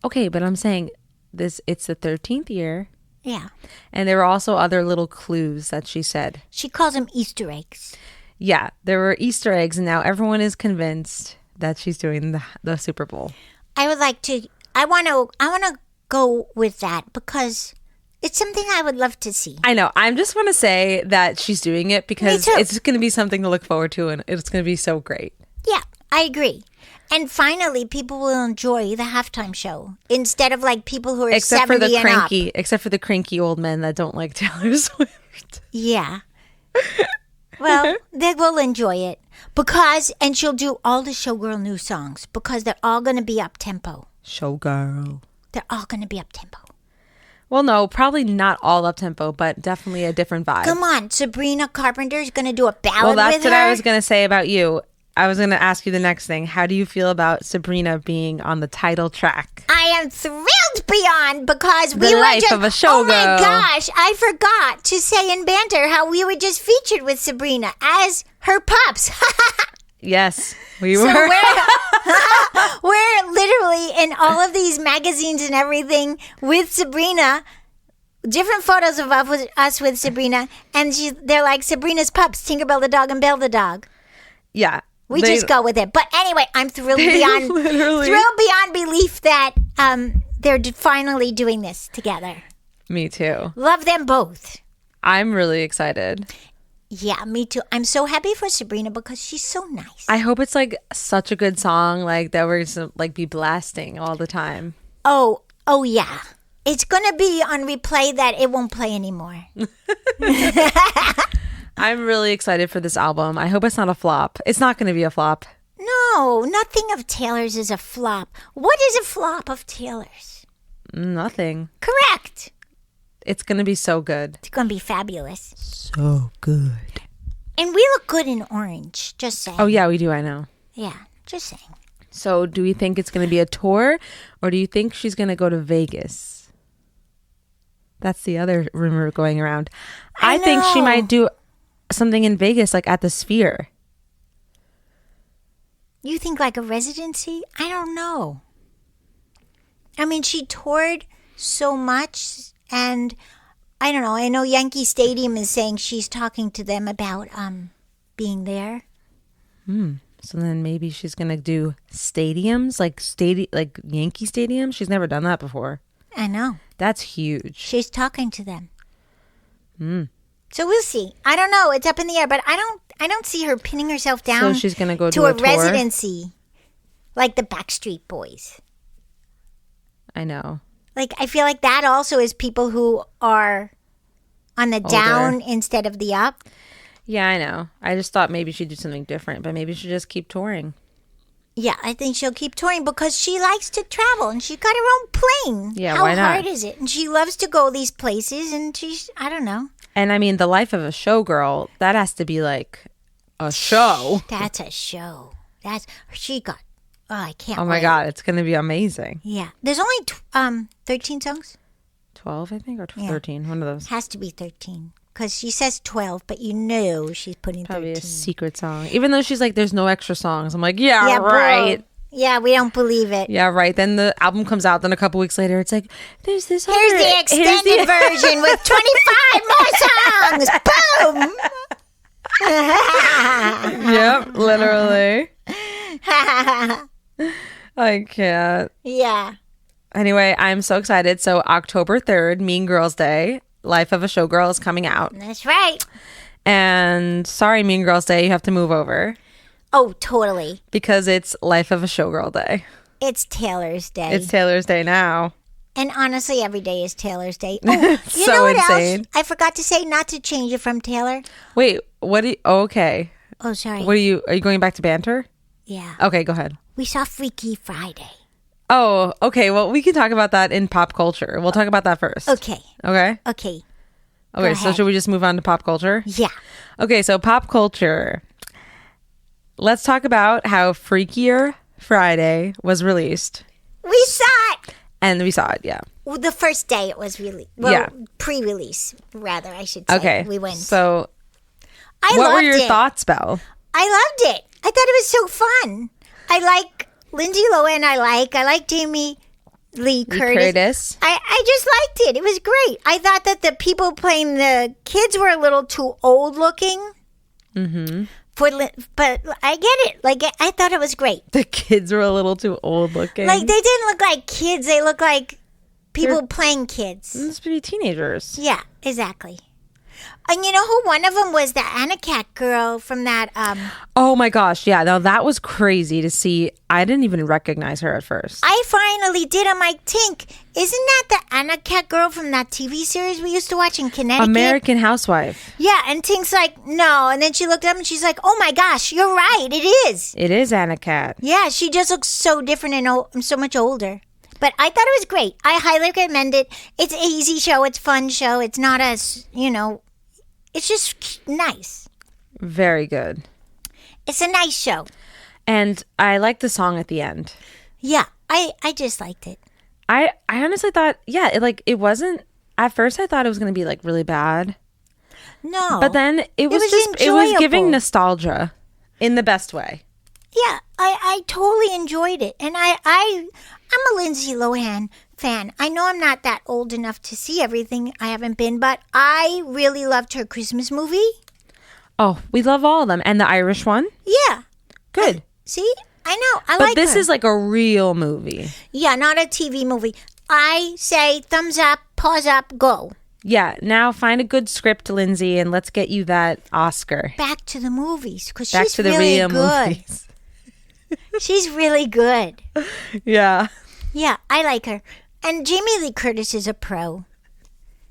Okay, but I'm saying it's the 13th year. Yeah, And there were also other little clues that she said. she calls them Easter eggs. Yeah, there were Easter eggs, and now everyone is convinced that she's doing the Super Bowl. I would like to. I want to go with that because it's something I would love to see. I know. I just want to say that she's doing it because Me too. it's going to be something to look forward to, and it's going to be so great. Yeah, I agree. And finally, people will enjoy the halftime show instead of like people who are Except for 70 the and up. cranky old men that don't like Taylor Swift. Yeah. Well, they will enjoy it and she'll do all the Showgirl new songs because they're all going to be up tempo. Showgirl. They're all going to be up tempo. Well, no, probably not all up tempo, but definitely a different vibe. Come on, Sabrina Carpenter is going to do a ballad Well, that's with what her. I was going to say about you. I was going to ask you the next thing. How do you feel about Sabrina being on the title track? I am thrilled beyond because we The were Life just. of a Oh my Showgirl. gosh! I forgot to say in Banter how we were just featured with Sabrina as her pups. Yes, we So were. we're literally in all of these magazines and everything with Sabrina. Different photos of us with Sabrina, and they're like Sabrina's pups, Tinkerbelle the dog and Belle the dog. Yeah. We just go with it. But anyway, I'm thrilled beyond belief that they're finally doing this together. Me too. Love them both. I'm really excited. Yeah, me too. I'm so happy for Sabrina because she's so nice. I hope it's like such a good song, like that we're gonna like be blasting all the time. Oh yeah. It's going to be on replay that it won't play anymore. I'm really excited for this album. I hope it's not a flop. It's not going to be a flop. No, nothing of Taylor's is a flop. What is a flop of Taylor's? Nothing. Correct. It's going to be so good. It's going to be fabulous. So good. And we look good in orange, just saying. Oh, yeah, we do. I know. Yeah, just saying. So do we think it's going to be a tour or do you think she's going to go to Vegas? That's the other rumor going around. I think she know. might do something in Vegas, like at the Sphere. You think like a residency? I don't know. I mean, she toured so much, and I don't know. I know Yankee Stadium is saying she's talking to them about being there. So then maybe she's going to do stadiums, like Yankee Stadium. She's never done that before. I know. That's huge. She's talking to them. So we'll see. I don't know. It's up in the air, but I don't see her pinning herself down. So she's going to go to do a a tour? residency, like the Backstreet Boys. I know. Like I feel like that also is people who are on the down instead of the up. Yeah, I know. I just thought maybe she'd do something different, but maybe she'll just keep touring. Yeah, I think she'll keep touring because she likes to travel and she's got her own plane. Yeah, How why not? hard is it? And she loves to go these places and I don't know. And I mean, the Life of a Showgirl, that has to be like a show. That's a show. I can't Oh my wait. God, it's going to be amazing. Yeah. There's only 13 songs. 12, I think, or Yeah. 13, one of those. Has to be 13 because she says 12, but you know she's putting Probably 13. a secret song. Even though she's like, there's no extra songs. I'm like, yeah, Yeah, right. bro. Yeah, we don't believe it. Yeah, right. Then the album comes out. Then a couple weeks later, it's like, there's this Here's other- the extended version with 25 more songs. Boom. Yep, literally. I can't. Yeah. Anyway, I'm so excited. So October 3rd, Mean Girls Day, Life of a Showgirl is coming out. That's right. And sorry, Mean Girls Day, you have to move over Oh, totally. because it's Life of a Showgirl Day. It's Taylor's Day. It's Taylor's Day now. And honestly, every day is Taylor's Day. Oh, you So know what insane. else? I forgot to say not to change it from Taylor. Wait, what do you... Okay. Oh, sorry. Are you going back to Banter? Yeah. Okay, go ahead. We saw Freaky Friday. Oh, okay. Well, we can talk about that in pop culture. We'll talk about that first. Okay. Okay? Okay. Okay, so ahead. should we just move on to pop culture? Yeah. Okay, so pop culture. Let's talk about how Freakier Friday was released. We saw it. And we saw it, yeah. Well, the first day it was released. Well, Yeah. pre-release, rather, I should say. Okay. We went. So, I what loved were your it. thoughts, Belle? I loved it. I thought it was so fun. I like Lindsay Lohan. I like Jamie Lee Curtis. I just liked it. It was great. I thought that the people playing the kids were a little too old looking. Mm-hmm. But I get it. Like, I thought it was great. The kids were a little too old looking. Like, they didn't look like kids. They looked like people playing kids. This be teenagers. Yeah, exactly. And you know who one of them was? The Anacat girl from that. Oh my gosh, yeah. Now that was crazy to see. I didn't even recognize her at first. I finally did. I'm like, Tink, isn't that the Anacat girl from that TV series we used to watch in Connecticut? American Housewife. Yeah, and Tink's like, no. And then she looked up and she's like, oh my gosh, you're right. It is. It is Anna Cat. Yeah, she just looks so different and so much older. But I thought it was great. I highly recommend it. It's an easy show. It's a fun show. It's not as, it's just nice. Very good. It's a nice show. And I liked the song at the end. Yeah, I just liked it. I honestly thought, yeah, it wasn't, at first I thought it was going to be like really bad. No. But then it was giving enjoyable. nostalgia in the best way. Yeah, I totally enjoyed it. And I'm a Lindsay Lohan fan. I know I'm not that old enough to see everything. I haven't been, but I really loved her Christmas movie. Oh, we love all of them. And the Irish one? Yeah. Good. See? I know. I But like this her. is like a real movie. Yeah, not a TV movie. I say thumbs up, pause up, go. Yeah, now find a good script, Lindsay, and let's get you that Oscar. Back to the movies, because Back she's to the really real good. movies. She's really good. Yeah. Yeah, I like her. And Jamie Lee Curtis is a pro.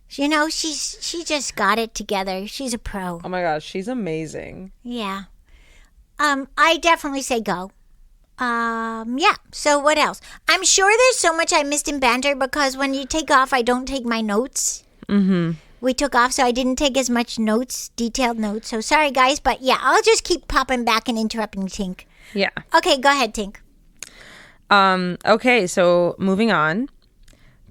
She just got it together. She's a pro. Oh my gosh, she's amazing. Yeah. I definitely say go. Yeah. So what else? I'm sure there's so much I missed in Banter because when you take off, I don't take my notes. Mm-hmm. We took off, so I didn't take as much notes, detailed notes. So sorry, guys. But yeah, I'll just keep popping back and interrupting Tink. Yeah. Okay, go ahead, Tink. Okay, so moving on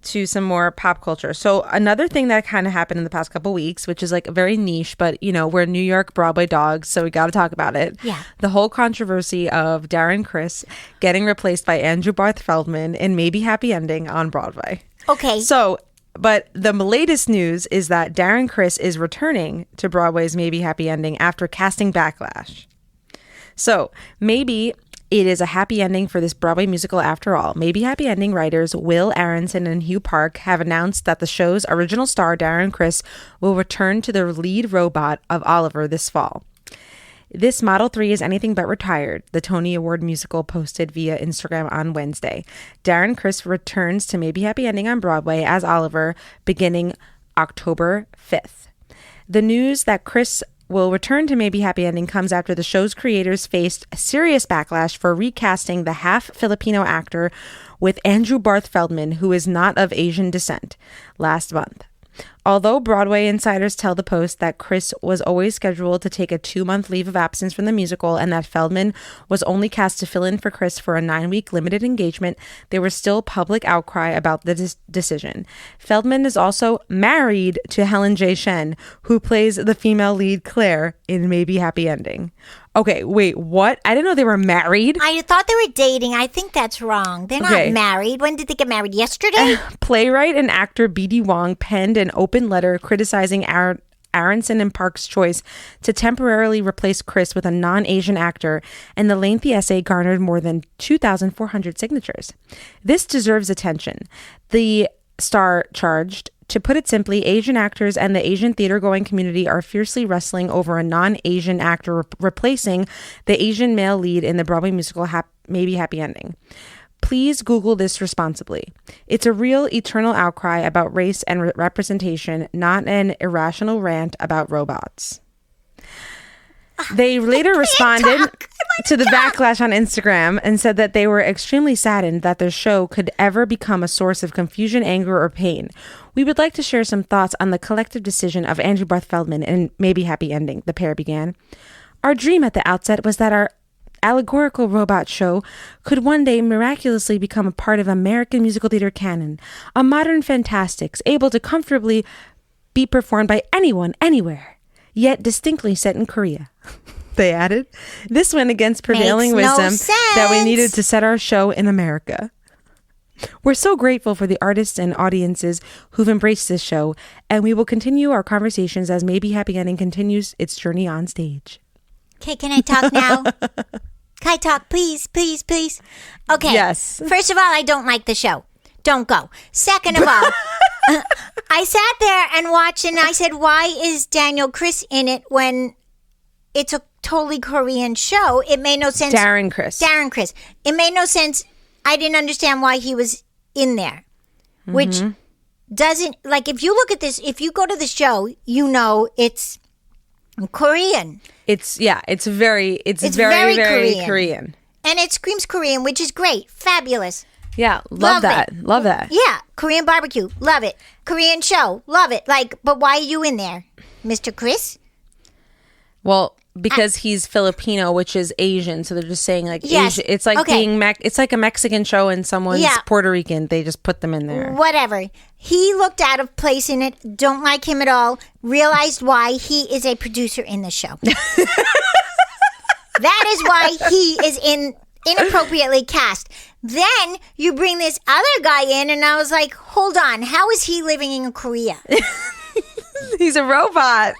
to some more pop culture. So another thing that kind of happened in the past couple weeks, which is like very niche, but we're New York Broadway dogs, so we got to talk about it. Yeah. The whole controversy of Darren Criss getting replaced by Andrew Barth Feldman in Maybe Happy Ending on Broadway. Okay. So, but the latest news is that Darren Criss is returning to Broadway's Maybe Happy Ending after casting backlash. So maybe it is a happy ending for this Broadway musical after all. Maybe Happy Ending writers Will Aronson and Hugh Park have announced that the show's original star, Darren Criss, will return to the lead robot of Oliver this fall. This Model 3 is anything but retired, the Tony Award musical posted via Instagram on Wednesday. Darren Criss returns to Maybe Happy Ending on Broadway as Oliver beginning October 5th. The news that Criss will return to Maybe Happy Ending comes after the show's creators faced serious backlash for recasting the half-Filipino actor with Andrew Barth Feldman, who is not of Asian descent, last month. Although Broadway insiders tell the Post that Criss was always scheduled to take a 2-month leave of absence from the musical and that Feldman was only cast to fill in for Criss for a 9-week limited engagement, there was still public outcry about the decision. Feldman is also married to Helen J. Shen, who plays the female lead Claire in Maybe Happy Ending. Okay, wait, what? I didn't know they were married. I thought they were dating. I think that's wrong. They're Okay. not married. When did they get married? Yesterday? Playwright and actor B.D. Wong penned an open letter criticizing Aronson and Park's choice to temporarily replace Criss with a non-Asian actor, and the lengthy essay garnered more than 2,400 signatures. This deserves attention. The Star charged, to put it simply, Asian actors and the Asian theater-going community are fiercely wrestling over a non-Asian actor replacing the Asian male lead in the Broadway musical Maybe Happy Ending. Please Google this responsibly. It's a real eternal outcry about race and representation, not an irrational rant about robots. They later responded to the backlash on Instagram and said that they were extremely saddened that their show could ever become a source of confusion, anger, or pain. We would like to share some thoughts on the collective decision of Andrew Barth Feldman and Maybe Happy Ending, the pair began. Our dream at the outset was that our allegorical robot show could one day miraculously become a part of American musical theater canon, a modern fantastics able to comfortably be performed by anyone, anywhere, yet distinctly set in Korea. They added, this went against prevailing wisdom that we needed to set our show in America. We're so grateful for the artists and audiences who've embraced this show, and we will continue our conversations as Maybe Happy Ending continues its journey on stage. Okay, can I talk now? Can I talk, please, please, please? Okay. Yes. First of all, I don't like the show. Don't go. Second of all, I sat there and watched and I said, why is Daniel Criss in it when it's a totally Korean show? It made no sense. Darren Criss. It made no sense. I didn't understand why he was in there, which doesn't, like, if you look at this, if you go to the show, you know it's Korean. It's very Korean. And it screams Korean, which is great. Fabulous. Yeah, love that. Yeah, Korean barbecue. Love it. Korean show. Love it. Like, but why are you in there, Mr. Criss? Well, because he's Filipino, which is Asian, so they're just saying like Yes. Asian. It's like it's like a Mexican show and someone's Puerto Rican. They just put them in there. Whatever. He looked out of place in it. Don't like him at all. Realized why he is a producer in the show. That is why he is inappropriately cast. Then you bring this other guy in, and I was like, hold on. How is he living in Korea? He's a robot.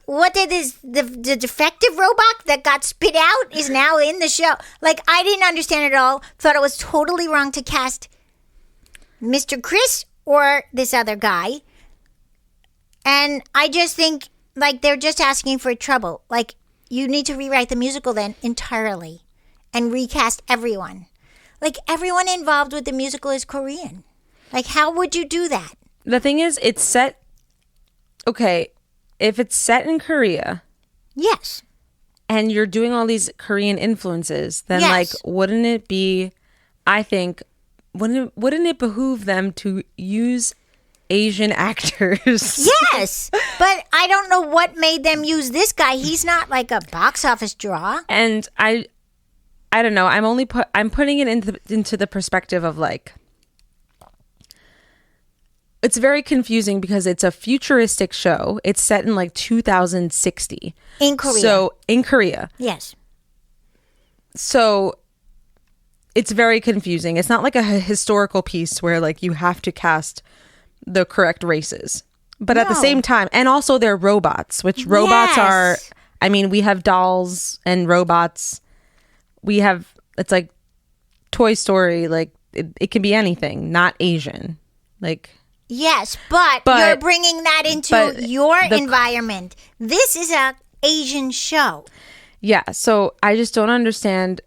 What did the defective robot that got spit out is now in the show? Like, I didn't understand it at all. Thought it was totally wrong to cast Mr. Criss or this other guy. And I just think, like, they're just asking for trouble. Like, you need to rewrite the musical then entirely and recast everyone. Like, everyone involved with the musical is Korean. Like, how would you do that? The thing is, it's set... Okay, if it's set in Korea... Yes. And you're doing all these Korean influences, then, Yes. like, wouldn't it be... I think... Wouldn't it behoove them to use Asian actors? Yes, but I don't know what made them use this guy. He's not like a box office draw. And I don't know. I'm putting it into the perspective of like, it's very confusing because it's a futuristic show. It's set in like 2060 In Korea. So in Korea. Yes. So it's very confusing. It's not like a historical piece where like you have to cast the correct races. But at the No. same time, and also they're robots, which robots Yes. are, I mean, we have dolls and robots. We have, it's like Toy Story, like it can be anything, not Asian. Like, Yes, but you're bringing that into your environment. This is a Asian show. yeah, so I just don't understand.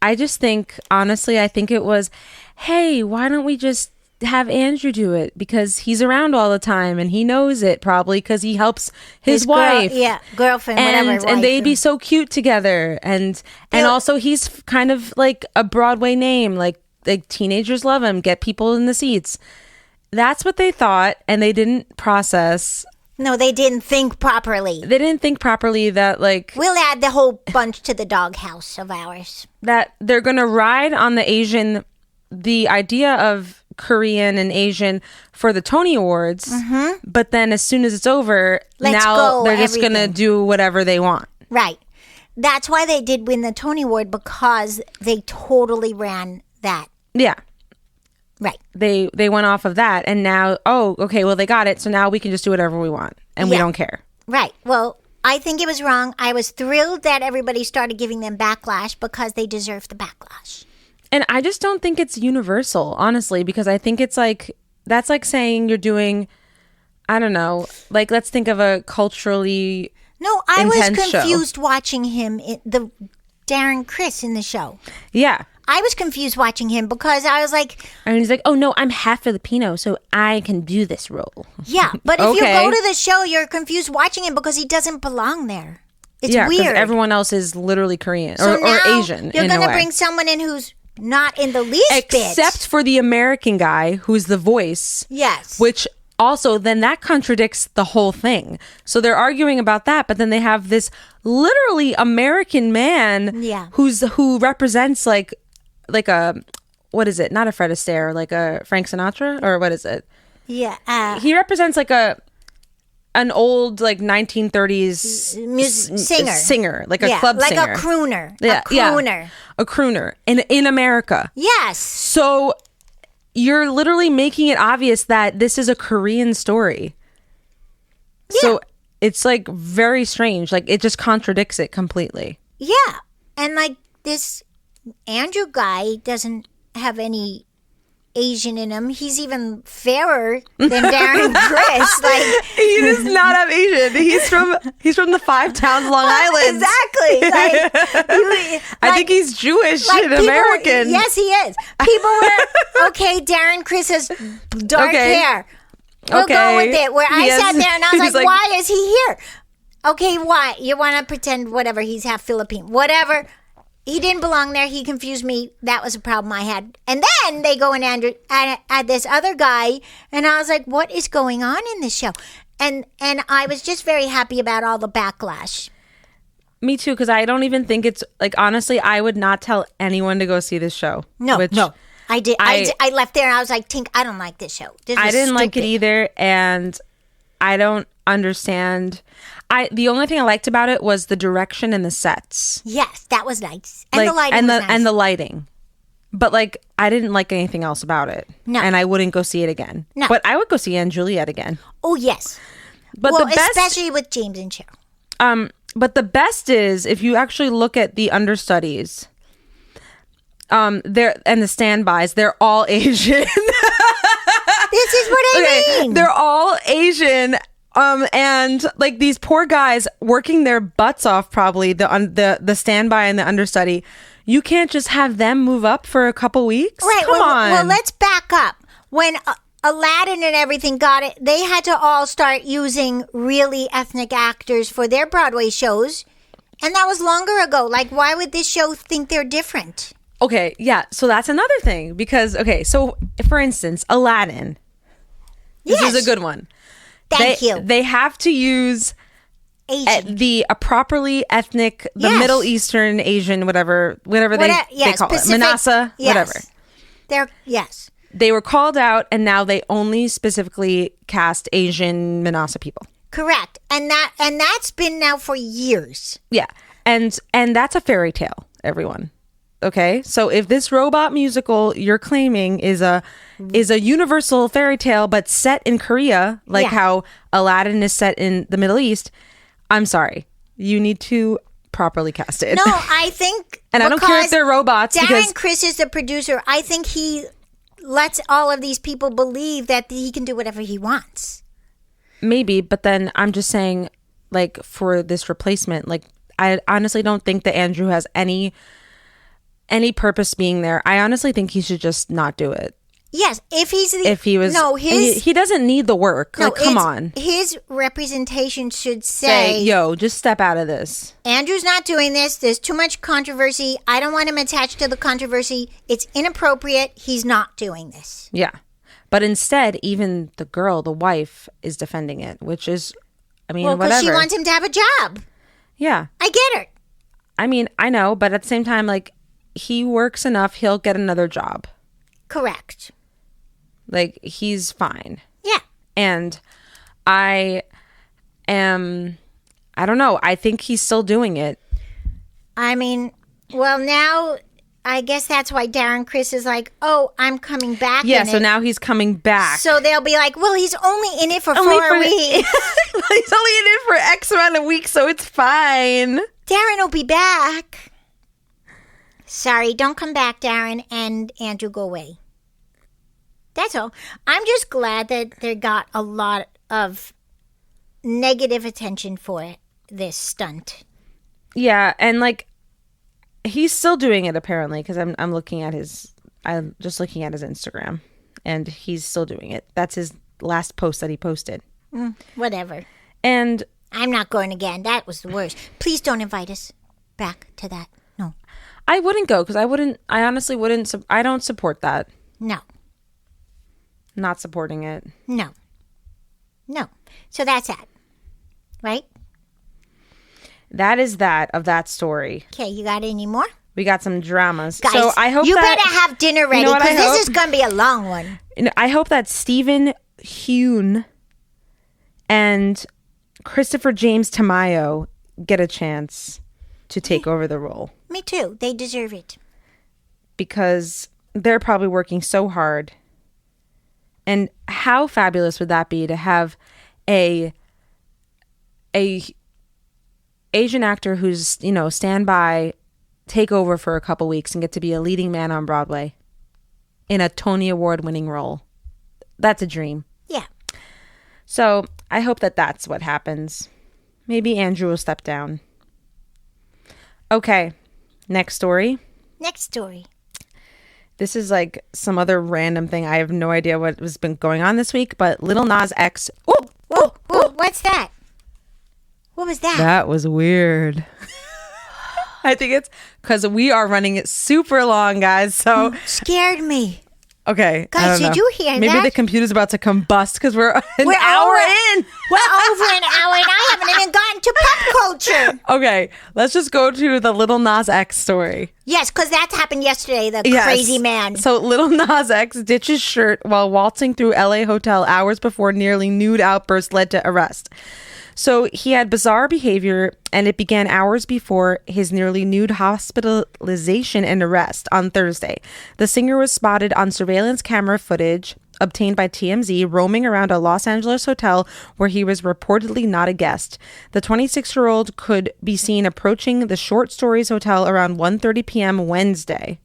I just think, honestly, I think it was, hey, why don't we just have Andrew do it? Because he's around all the time and he knows it probably because he helps his wife. Girlfriend, And whatever. and they'd wife. be so cute together. And also he's kind of like a Broadway name. Like teenagers love him. Get people in the seats. That's what they thought, and they didn't process. No, they didn't think properly. They didn't think properly that like We'll add the whole bunch to the doghouse of ours. that they're gonna ride on the idea of Korean and Asian for the Tony Awards, but then as soon as it's over, Let's now go, they're just gonna everything. do whatever they want. Right. That's why they did win the Tony Award, because they totally ran that. Yeah. Right. They went off of that, and now, oh, okay, well, they got it, so now we can just do whatever we want, and we Yeah. don't care. Right. Well, I think it was wrong. I was thrilled that everybody started giving them backlash because they deserve the backlash. And I just don't think it's universal, honestly, because I think it's like, that's like saying you're doing, I don't know, like, let's think of a culturally No, I was intense show. confused watching him, the Darren Criss in the show. Yeah. I was confused watching him because I was like, And he's like, oh no, I'm half Filipino, so I can do this role. yeah. But if you Okay. go to the show, you're confused watching him because he doesn't belong there. It's Yeah, because weird. everyone else is literally Korean So or now Asian You're in a gonna way. bring someone in who's not in the least Except bit. for the American guy who's the voice. Yes. Which also then that contradicts the whole thing. So they're arguing about that, but then they have this literally American man Yeah. who represents like a, what is it? Not a Fred Astaire, like a Frank Sinatra, or what is it? Yeah. He represents like an old like 1930s singer, like a club like singer. a crooner. Yeah, A crooner. a crooner in America. Yes. So you're literally making it obvious that this is a Korean story. So it's like very strange. Like it just contradicts it completely. Yeah. And like this Andrew guy doesn't have any Asian in him. He's even fairer than Darren Criss. Like He does not have Asian. He's from the 5 towns, Long Island. exactly. I think he's Jewish like and people- American. Yes, he is. People were okay. Darren Criss has dark Okay. hair. We'll Okay. go with it. Where I Yes. sat there and I was He's like, like- why is he here? Okay, why? You want to pretend whatever, he's half Philippine. Whatever. He didn't belong there. He confused me. That was a problem I had. And then they go and add this other guy. And I was like, what is going on in this show? And I was just very happy about all the backlash. Me too, because I don't even think it's like, honestly, I would not tell anyone to go see this show. No. I did. I- I left there and I was like, Tink, I don't like this show. This I is didn't like it stupid. either, and I don't understand. The only thing I liked about it was the direction and the sets. Yes, that was nice. And the lighting and was nice. and the lighting. But like I didn't like anything else about it. No. And I wouldn't go see it again. No. But I would go see Anne Juliet again. Oh, yes. But well, the best especially with James and Cheryl. but the best is if you actually look at the understudies, they're and the standbys, they're all Asian. This is what I mean. They're all Asian. And like these poor guys working their butts off, probably the standby and the understudy. You can't just have them move up for a couple weeks. Right. Come on. Well, let's back up. When Aladdin and everything got it, they had to all start using really ethnic actors for their Broadway shows. And that was longer ago. Like, why would this show think they're different? Okay, yeah. So that's another thing because so for instance, Aladdin. This Yes. is a good one. Thank you. They have to use Asian. a properly ethnic, the Yes. Middle Eastern, Asian, whatever they yes, call Pacific, it, Manasa, yes. whatever. Yes. They were called out, and now they only specifically cast Asian Manasa people. Correct. And that's been now for years. Yeah, and that's a fairy tale, everyone. Okay, so if this robot musical you're claiming is a universal fairy tale but set in Korea, like Yeah. how Aladdin is set in the Middle East, I'm sorry, you need to properly cast it. No, I think And I don't care if because they're robots Darren because Criss is the producer. I think he lets all of these people believe that he can do whatever he wants. maybe, but then I'm just saying, like for this replacement, like I honestly don't think that Andrew has any purpose being there. I honestly think he should just not do it. Yes, if he's the If he was, no, his he doesn't need the work. no, Like, come it's- on, his representation should say, say, yo, just step out of this. Andrew's not doing this. There's too much controversy. I don't want him attached to the controversy. It's inappropriate. He's not doing this. Yeah, but instead, even the girl, the wife, is defending it, which is, I mean, Well, because whatever. she wants him to have a job. Yeah, I get it. I mean, I know, but at the same time, like he works enough, he'll get another job. Correct. Like he's fine. Yeah. And I don't know. I think he's still doing it. I mean, well, now I guess that's why Darren Criss is like, oh, I'm coming back. Yeah, in so it. now he's coming back. So they'll be like, well, he's only in it for Only 4 for- weeks. He's only in it for X amount of weeks, so it's fine. Darren will be back. Sorry, don't come back, Darren, and Andrew, go away. That's all. I'm just glad that they got a lot of negative attention for this stunt. Yeah, and like He's still doing it apparently, because I'm just looking at his Instagram, and he's still doing it. That's his last post that he posted. Whatever. And I'm not going again. That was the worst. Please don't invite us back to that. No. I wouldn't go, because I honestly wouldn't. I don't support that. No. Not supporting it. No. So that's that. Right? That is that of that story. Okay, you got any more? We got some dramas. Guys, so I hope you that, better have dinner ready, what because I hope? this is going to be a long one. I hope that Stephen Hune and Christopher James Tamayo get a chance to take over the role. Me too. They deserve it. Because they're probably working so hard. And how fabulous would that be to have a Asian actor who's, standby, take over for a couple weeks and get to be a leading man on Broadway in a Tony Award winning role. That's a dream. Yeah. So I hope that that's what happens. Maybe Andrew will step down. Okay. Next story. This is like some other random thing. I have no idea what has been going on this week, but Lil Nas X. Whoa, what's that? What was that? That was weird. I think it's because we are running it super long, guys. So scared me. Okay. Guys, did you hear that? Maybe the computer's about to combust because we're an hour in. We're over an hour and I haven't even gotten to pop culture. Okay. Let's just go to the Lil Nas X story. Yes, because that happened yesterday, the crazy man. So Lil Nas X ditches shirt while waltzing through LA hotel hours before nearly nude outburst led to arrest. So he had bizarre behavior, and it began hours before his nearly nude hospitalization and arrest on Thursday. The singer was spotted on surveillance camera footage obtained by TMZ roaming around a Los Angeles hotel where he was reportedly not a guest. The 26-year-old could be seen approaching the Short Stories Hotel around 1:30 p.m. Wednesday.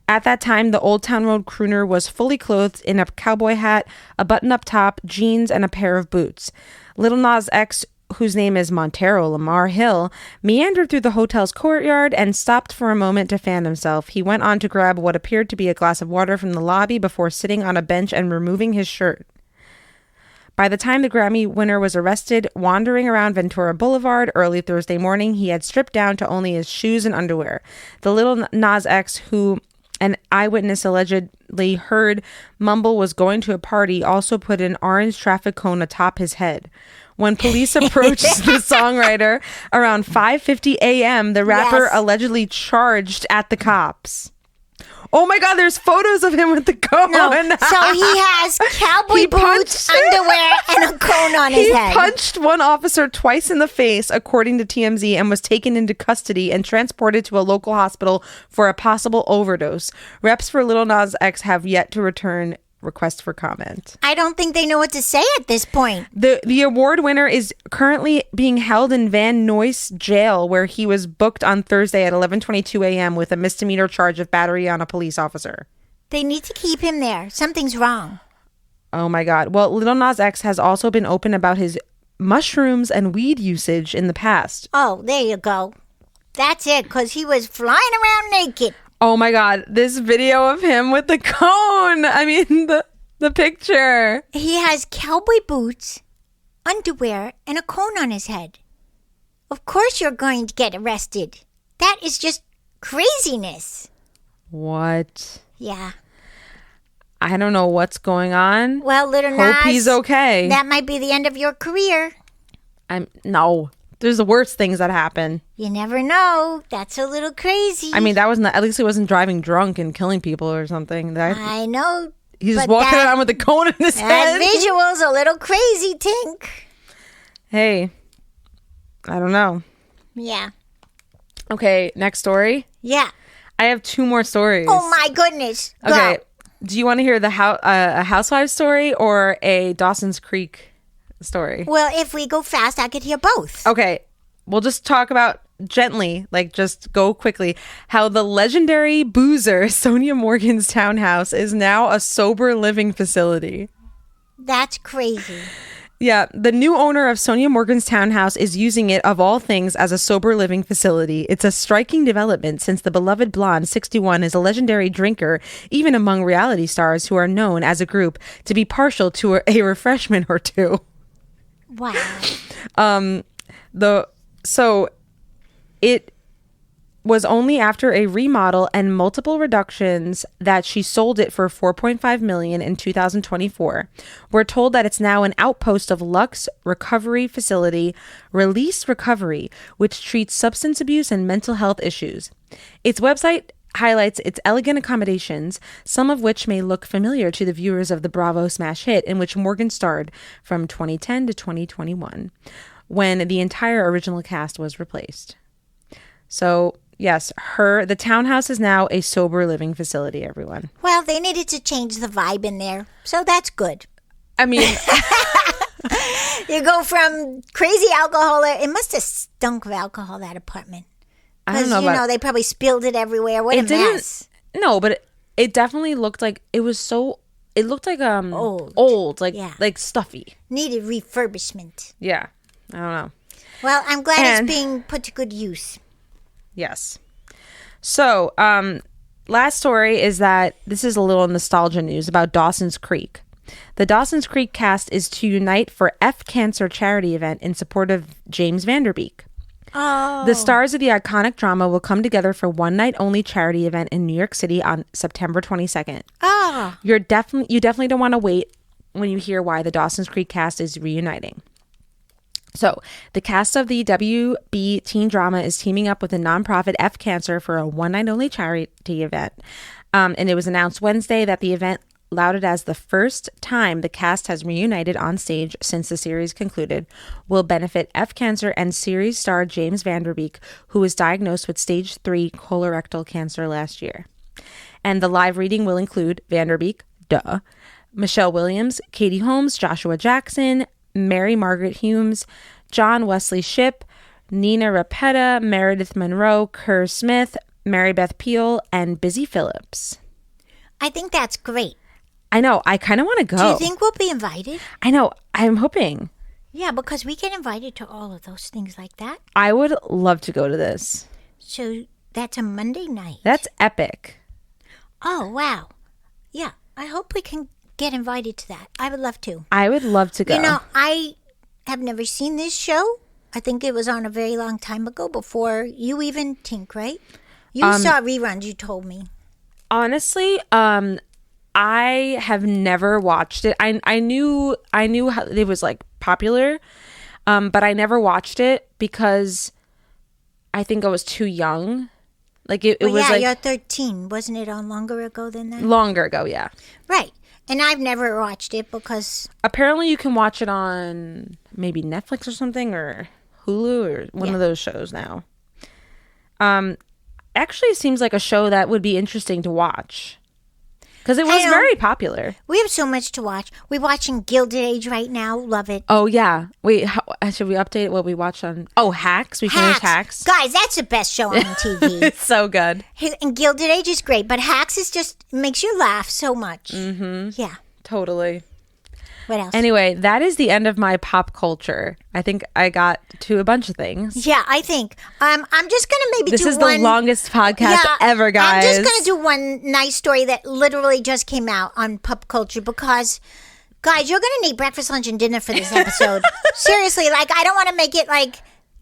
At that time, the Old Town Road crooner was fully clothed in a cowboy hat, a button-up top, jeans, and a pair of boots. Lil Nas X, whose name is Montero Lamar Hill, meandered through the hotel's courtyard and stopped for a moment to fan himself. He went on to grab what appeared to be a glass of water from the lobby before sitting on a bench and removing his shirt. By the time the Grammy winner was arrested, wandering around Ventura Boulevard early Thursday morning, he had stripped down to only his shoes and underwear. The Lil Nas X, who an eyewitness allegedly heard mumble was going to a party, also put an orange traffic cone atop his head. When police approached the songwriter around 5:50 a.m., the rapper allegedly charged at the cops. Oh my God, there's photos of him with the cone. No, so he has cowboy boots, underwear, and a cone on his head. He punched one officer twice in the face, according to TMZ, and was taken into custody and transported to a local hospital for a possible overdose. Reps for Lil Nas X have yet to return request for comment. I don't think they know what to say at this point. The award winner is currently being held in Van Nuys jail, where he was booked on Thursday at 11:22 a.m. with a misdemeanor charge of battery on a police officer. They need to keep him there. Something's wrong. Oh my God. Well, Lil Nas X has also been open about his mushrooms and weed usage in the past. Oh, there you go. That's it, because he was flying around naked. Oh my God, this video of him with the cone. I mean, the picture. He has cowboy boots, underwear, and a cone on his head. Of course you're going to get arrested. That is just craziness. What? Yeah. I don't know what's going on. Well, Lil Nas, hope he's okay. That might be the end of your career. No. There's the worst things that happen. You never know. That's a little crazy. I mean, that wasn't. At least he wasn't driving drunk and killing people or something. I know. He's just walking around with a cone in his head. That visual's a little crazy, Tink. Hey, I don't know. Yeah. Okay, next story. Yeah. I have 2 more stories. Oh my goodness. Okay. Go. Do you want to hear the a Housewives story or a Dawson's Creek story? Well, if we go fast, I could hear both. Okay. We'll just talk about gently, like just go quickly, how the legendary boozer Sonja Morgan's townhouse is now a sober living facility. That's crazy. Yeah, the new owner of Sonja Morgan's townhouse is using it, of all things, as a sober living facility. It's a striking development since the beloved blonde, 61, is a legendary drinker, even among reality stars who are known as a group to be partial to a refreshment or two. Wow. So it was only after a remodel and multiple reductions that she sold it for $4.5 million in 2024. We're told that it's now an outpost of Lux Recovery Facility, Release Recovery, which treats substance abuse and mental health issues. Its website highlights its elegant accommodations, some of which may look familiar to the viewers of the Bravo smash hit in which Morgan starred from 2010 to 2021, when the entire original cast was replaced. So yes, the townhouse is now a sober living facility, everyone. Well, they needed to change the vibe in there, so that's good. I mean, you go from crazy alcohol. It must have stunk of alcohol, that apartment. I don't know. They probably spilled it everywhere. What a mess. No, but it definitely looked like it was so. It looked like old, like stuffy. Needed refurbishment. Yeah, I don't know. Well, I'm glad it's being put to good use. Yes. So, last story is that this is a little nostalgia news about Dawson's Creek. The Dawson's Creek cast is to unite for F Cancer charity event in support of James Van Der Beek. Oh. The stars of the iconic drama will come together for one night only charity event in New York City on September 22nd. Oh. You definitely don't want to wait when you hear why the Dawson's Creek cast is reuniting. So, the cast of the WB teen drama is teaming up with the nonprofit F Cancer for a one-night-only charity event. And it was announced Wednesday that the event, lauded as the first time the cast has reunited on stage since the series concluded, will benefit F Cancer and series star James Van Der Beek, who was diagnosed with stage 3 colorectal cancer last year. And the live reading will include Van Der Beek, Michelle Williams, Katie Holmes, Joshua Jackson, Mary Margaret Humes, John Wesley Shipp, Nina Rapetta, Meredith Monroe, Kerr Smith, Mary Beth Peel, and Busy Phillips. I think that's great. I know. I kind of want to go. Do you think we'll be invited? I know. I'm hoping. Yeah, because we get invited to all of those things like that. I would love to go to this. So that's a Monday night. That's epic. Oh, wow. Yeah, I hope we can get invited to that. I would love to. I would love to go. You know, I have never seen this show. I think it was on a very long time ago before you even, Tink, right? You saw reruns, you told me. Honestly, I have never watched it. I knew how it was like popular, but I never watched it because I think I was too young. Like it was like, you're 13. Wasn't it on longer ago than that? Longer ago, yeah. Right. And I've never watched it because... Apparently you can watch it on maybe Netflix or something, or Hulu, or one of those shows now. Actually, it seems like a show that would be interesting to watch. Because it was very popular. We have so much to watch. We're watching Gilded Age right now. Love it. Oh, yeah. Wait, should we update what we watched on? Oh, Hacks. We finished Hacks. Guys, that's the best show on TV. It's so good. And Gilded Age is great, but Hacks is just makes you laugh so much. Mm-hmm. Yeah. Totally. What else? Anyway, that is the end of my pop culture. I think I got to a bunch of things. Yeah, I think. I'm just going to maybe This is the longest podcast ever, guys. I'm just going to do one nice story that literally just came out on Pup Culture because, guys, you're going to need breakfast, lunch, and dinner for this episode. Seriously, like, I don't want to make it like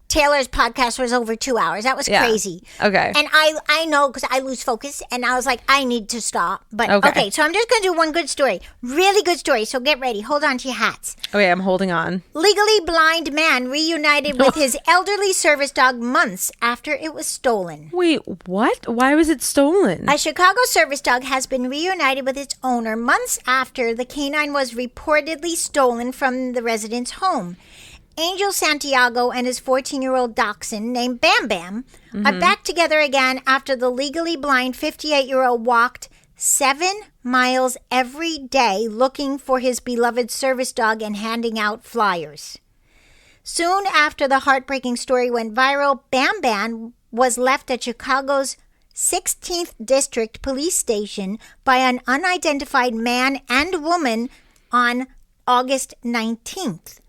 Taylor's podcast was over 2 hours. That was crazy. Okay. And I know because I lose focus and I was like, I need to stop. But okay, so I'm just going to do one good story. Really good story. So get ready. Hold on to your hats. Okay, I'm holding on. Legally blind man reunited with his elderly service dog months after it was stolen. Wait, what? Why was it stolen? A Chicago service dog has been reunited with its owner months after the canine was reportedly stolen from the resident's home. Angel Santiago and his 14-year-old dachshund named Bam Bam are back together again after the legally blind 58-year-old walked 7 miles every day looking for his beloved service dog and handing out flyers. Soon after the heartbreaking story went viral, Bam Bam was left at Chicago's 16th District Police Station by an unidentified man and woman on August 19th.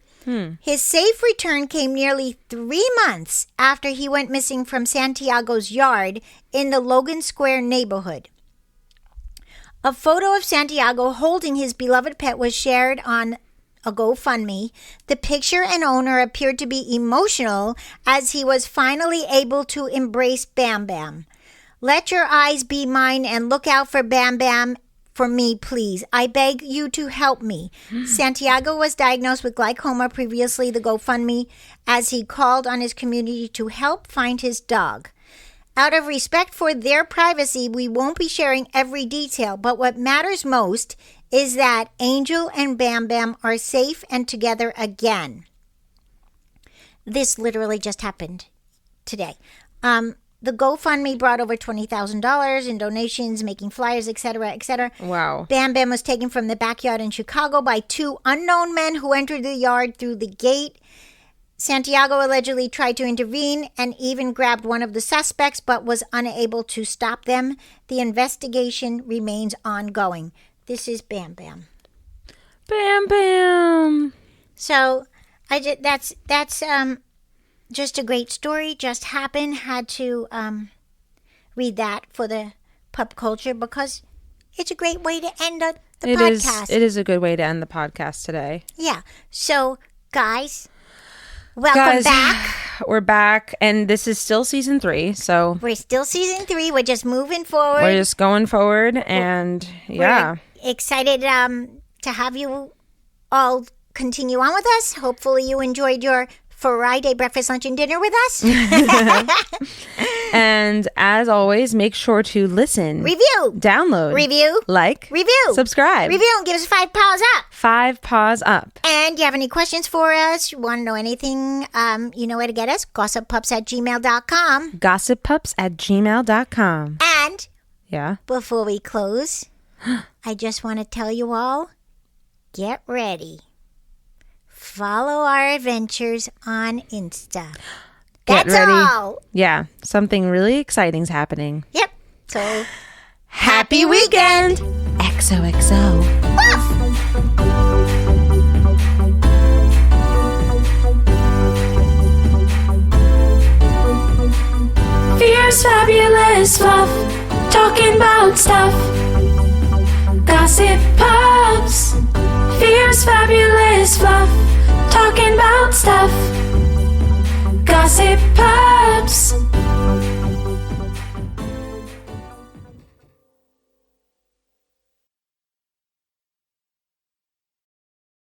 His safe return came nearly 3 months after he went missing from Santiago's yard in the Logan Square neighborhood. A photo of Santiago holding his beloved pet was shared on a GoFundMe. The picture and owner appeared to be emotional as he was finally able to embrace Bam Bam. Let your eyes be mine and look out for Bam Bam for me, please. I beg you to help me. Santiago was diagnosed with glaucoma previously, the GoFundMe, as he called on his community to help find his dog. Out of respect for their privacy, we won't be sharing every detail, but what matters most is that Angel and Bam Bam are safe and together again. This literally just happened today. The GoFundMe brought over $20,000 in donations, making flyers, etc., etc. Wow. Bam Bam was taken from the backyard in Chicago by 2 unknown men who entered the yard through the gate. Santiago allegedly tried to intervene and even grabbed one of the suspects, but was unable to stop them. The investigation remains ongoing. This is Bam Bam. Bam Bam. So, that's just a great story. Just happened. Had to read that for the Pup Culture because it's a great way to end the podcast. It is a good way to end the podcast today. Yeah. So, guys, welcome back. We're back, and this is still season 3. So we're still season 3. We're just moving forward. We're just going forward, and yeah, we're excited to have you all continue on with us. Hopefully, you enjoyed your Friday breakfast, lunch, and dinner with us. And as always, make sure to listen, review, download, review, like, review, subscribe, review, and give us 5 paws up. 5 paws up. And you have any questions for us? You want to know anything? You know where to get us. gossippups@gmail.com. gossippups@gmail.com. And yeah, before we close, I just want to tell you all, get ready. Follow our adventures on Insta. Get That's ready. all. Yeah, something really exciting's happening. Yep. So, Happy weekend! XOXO. woof! Fierce, fabulous fluff, talking about stuff. Gossip Pups. Fierce, fabulous fluff, talking about stuff. Gossip